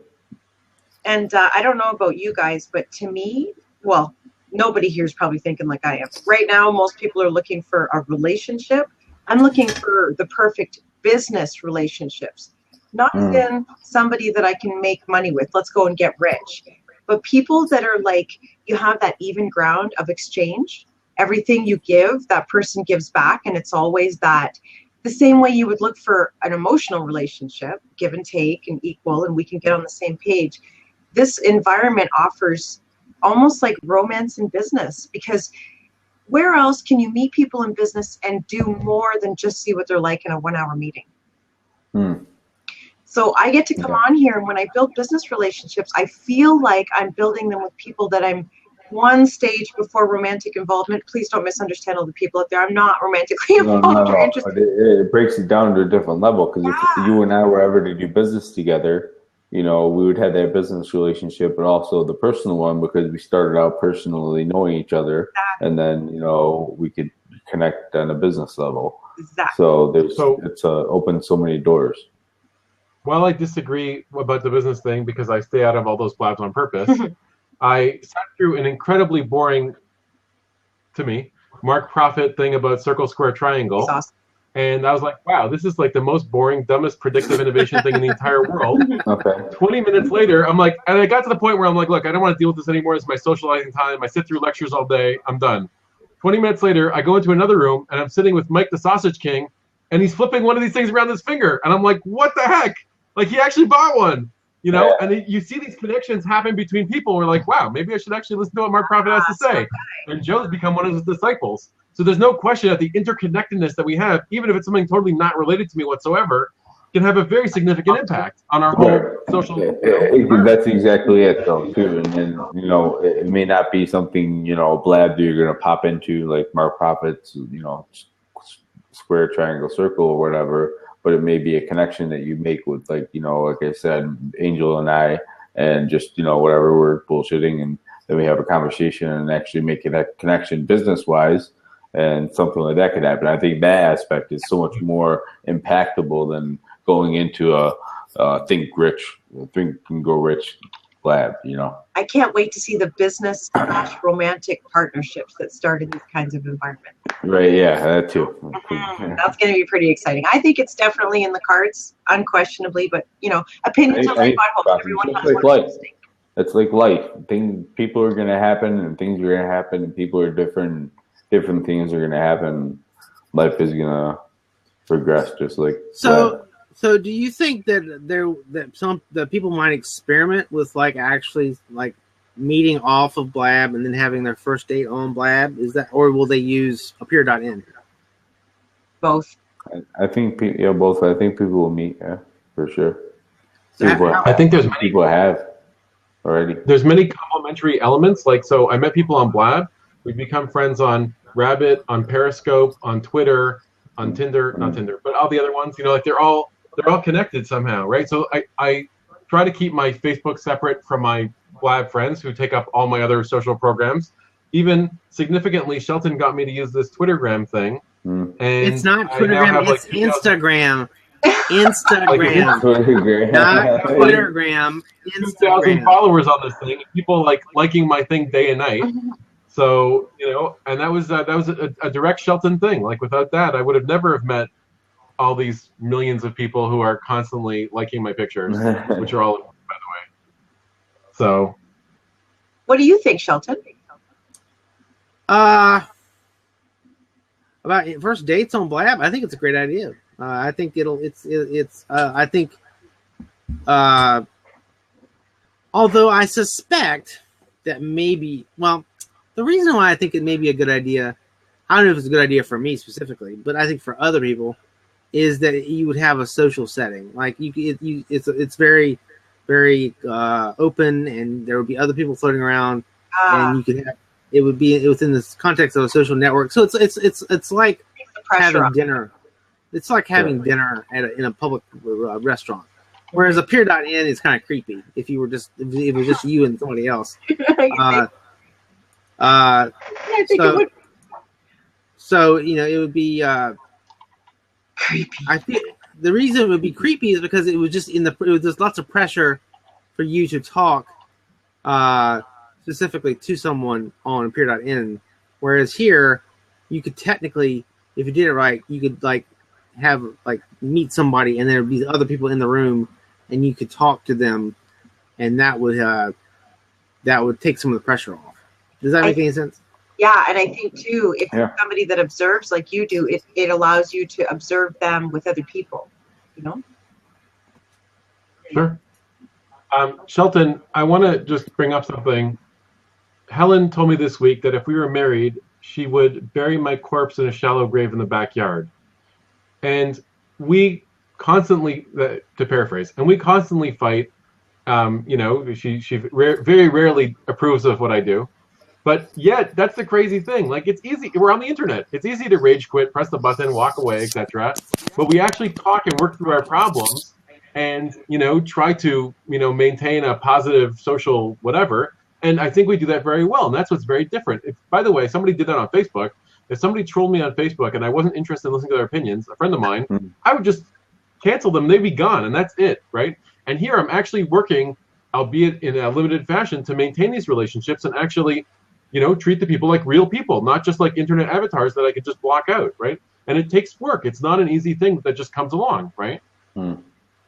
[SPEAKER 6] And I don't know about you guys, but to me, well, nobody here is probably thinking like I am. Right now, most people are looking for a relationship. I'm looking for the perfect business relationships, not as in somebody that I can make money with. Let's go and get rich. But people that are like, you have that even ground of exchange. Everything you give, that person gives back. And it's always that the same way you would look for an emotional relationship, give and take and equal, and we can get on the same page. This environment offers almost like romance in business, because where else can you meet people in business and do more than just see what they're like in a 1-hour meeting? So I get to come on here, and when I build business relationships, I feel like I'm building them with people that I'm one stage before romantic involvement. Please don't misunderstand all the people out there. I'm not romantically involved or interested.
[SPEAKER 8] But it breaks it down to a different level, because if you and I were ever to do business together, we would have that business relationship, but also the personal one, because we started out personally knowing each other, and then we could connect on a business level. So it's opened so many doors.
[SPEAKER 2] While I disagree about the business thing, because I stay out of all those blabs on purpose, I sat through an incredibly boring, to me, Mark Profit thing about circle, square, triangle.
[SPEAKER 6] Awesome.
[SPEAKER 2] And I was like, wow, this is like the most boring, dumbest predictive innovation thing in the entire world. 20 minutes later, I'm like, and I got to the point where I'm like, look, I don't want to deal with this anymore. It's my socializing time. I sit through lectures all day. I'm done. 20 minutes later, I go into another room, and I'm sitting with Mike the Sausage King, and he's flipping one of these things around his finger. And I'm like, what the heck? Like, he actually bought one. And you see these connections happen between people. We're like, wow, maybe I should actually listen to what Mark Profit has to say. And Joe's become one of his disciples. So there's no question that the interconnectedness that we have, even if it's something totally not related to me whatsoever, can have a very significant impact on our whole social.
[SPEAKER 8] That's exactly it, though, too. And then, it may not be something, Blab that you're going to pop into, like Mark Profit's, square, triangle, circle, or whatever. But it may be a connection that you make with, like I said, Angel and I, and just, whatever, we're bullshitting, and then we have a conversation and actually make a connection business-wise, and something like that could happen. I think that aspect is so much more impactable than going into a think and grow rich Blab,
[SPEAKER 6] I can't wait to see the business / romantic partnerships that start in these kinds of environments.
[SPEAKER 8] Right, yeah, that too.
[SPEAKER 6] That's going to be pretty exciting. I think it's definitely in the cards, unquestionably, but, opinions are like buttholes. Everyone has one interesting.
[SPEAKER 8] It's like life. People are going to happen, and things are going to happen, and people are different. Different things are going to happen. Life is going to progress, just like
[SPEAKER 1] Blab. So do you think that people might experiment with actually meeting off of Blab and then having their first date on Blab? Is that, or will they use Appear.in?
[SPEAKER 6] Both.
[SPEAKER 8] I think both. I think people will meet, for sure.
[SPEAKER 2] I think there's many
[SPEAKER 8] people have already.
[SPEAKER 2] There's many complementary elements. So I met people on Blab. We've become friends on Rabbit, on Periscope, on Twitter, on Tinder, not Tinder, but all the other ones. They're all connected somehow, right? So I try to keep my Facebook separate from my Blab friends who take up all my other social programs. Even significantly, Shelton got me to use this Twittergram thing. And
[SPEAKER 1] it's not Twittergram, it's Instagram. Instagram.
[SPEAKER 8] Twittergram.
[SPEAKER 1] Not Twittergram.
[SPEAKER 2] 2,000 followers on this thing. People liking my thing day and night. So, and that was a direct Shelton thing. Without that, I would have never have met all these millions of people who are constantly liking my pictures, which are all, by the way. So,
[SPEAKER 6] what do you think, Shelton?
[SPEAKER 1] About first dates on Blab, I think it's a great idea. I think although I suspect that maybe, the reason why I think it may be a good idea, I don't know if it's a good idea for me specifically, but I think for other people, is that you would have a social setting. Like it's very, very open, and there would be other people floating around, and you could have. It would be within the context of a social network. So it's like having dinner. It's like having dinner in a public restaurant. Whereas a peer.in is kind of creepy if it was just you and somebody else. So it would be
[SPEAKER 6] creepy.
[SPEAKER 1] I think the reason it would be creepy is because it was just there's lots of pressure for you to talk specifically to someone on peer.in, whereas here you could technically, if you did it right, you could meet somebody and there would be other people in the room and you could talk to them, and that would take some of the pressure off. Does that make any sense?
[SPEAKER 6] Yeah, and I think too, if you're somebody that observes like you do, it allows you to observe them with other people,
[SPEAKER 2] Sure. Shelton, I want to just bring up something. Helen told me this week that if we were married, she would bury my corpse in a shallow grave in the backyard. And we constantly, to paraphrase, and we constantly fight. She very rarely approves of what I do. But yet, that's the crazy thing. Like, it's easy. We're on the internet. It's easy to rage quit, press the button, walk away, etc. But we actually talk and work through our problems and, try to, maintain a positive social whatever. And I think we do that very well. And that's what's very different. By the way, somebody did that on Facebook. If somebody trolled me on Facebook and I wasn't interested in listening to their opinions, a friend of mine, I would just cancel them. They'd be gone. And that's it, right? And here I'm actually working, albeit in a limited fashion, to maintain these relationships and actually, treat the people like real people, not just like internet avatars that I could just block out, right? And it takes work. It's not an easy thing that just comes along, right?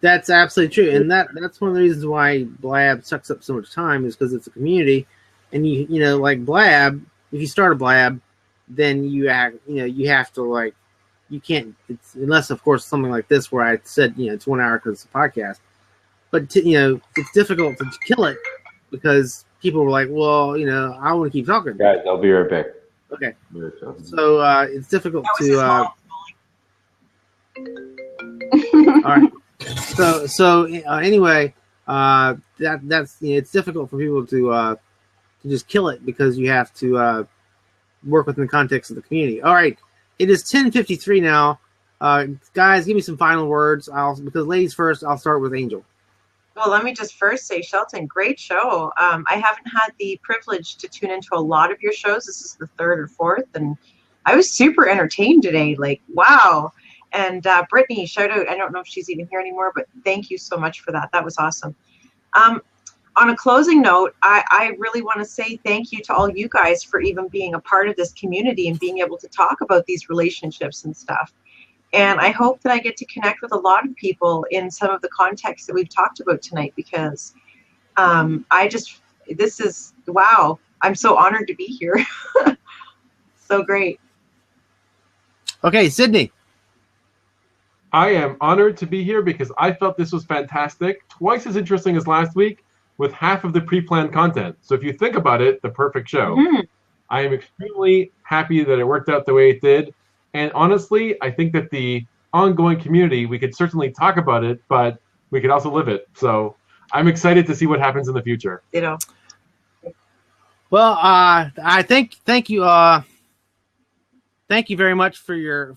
[SPEAKER 1] That's absolutely true, and that's one of the reasons why Blab sucks up so much time is because it's a community, and you like Blab. If you start a Blab, then you have to you can't. It's unless of course something like this where I said it's 1 hour because it's a podcast, but it's difficult to kill it because people were like, well, I want to keep talking.
[SPEAKER 8] Guys, I'll be right back.
[SPEAKER 1] Okay, so it's difficult to. All right. So anyway, that's it's difficult for people to just kill it because you have to work within the context of the community. All right, it is 10:53 now. Guys, give me some final words. Because ladies first, I'll start with Angel.
[SPEAKER 6] Well, let me just first say, Shelton, great show. I haven't had the privilege to tune into a lot of your shows. This is the third or fourth, and I was super entertained today. Like, wow. And Brittany, shout out. I don't know if she's even here anymore, but thank you so much for that. That was awesome. On a closing note, I really want to say thank you to all you guys for even being a part of this community and being able to talk about these relationships and stuff. And I hope that I get to connect with a lot of people in some of the contexts that we've talked about tonight, because this is, wow, I'm so honored to be here. So great.
[SPEAKER 1] Okay, Sydney.
[SPEAKER 2] I am honored to be here because I felt this was fantastic, twice as interesting as last week, with half of the pre-planned content. So if you think about it, the perfect show. I am extremely happy that it worked out the way it did. And honestly, I think that the ongoing community, we could certainly talk about it, but we could also live it. So I'm excited to see what happens in the future.
[SPEAKER 1] Well, I thank you. Thank you very much for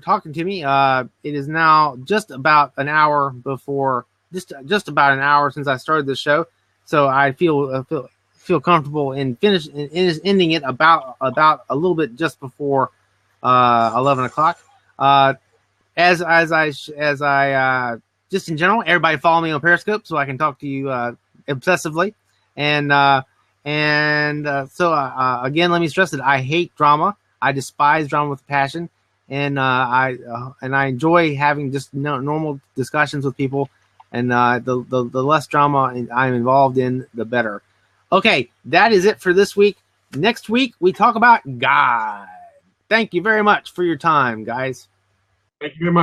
[SPEAKER 1] talking to me. It is now just about an hour before, just about an hour since I started the show, so I feel comfortable in ending it about a little bit just before 11 o'clock. As I just in general, everybody follow me on Periscope so I can talk to you obsessively, and so again, let me stress that I hate drama. I despise drama with passion, and I enjoy having just normal discussions with people, and the less drama I'm involved in, the better. Okay, that is it for this week. Next week we talk about God. Thank you very much for your time, guys.
[SPEAKER 2] Thank you very much.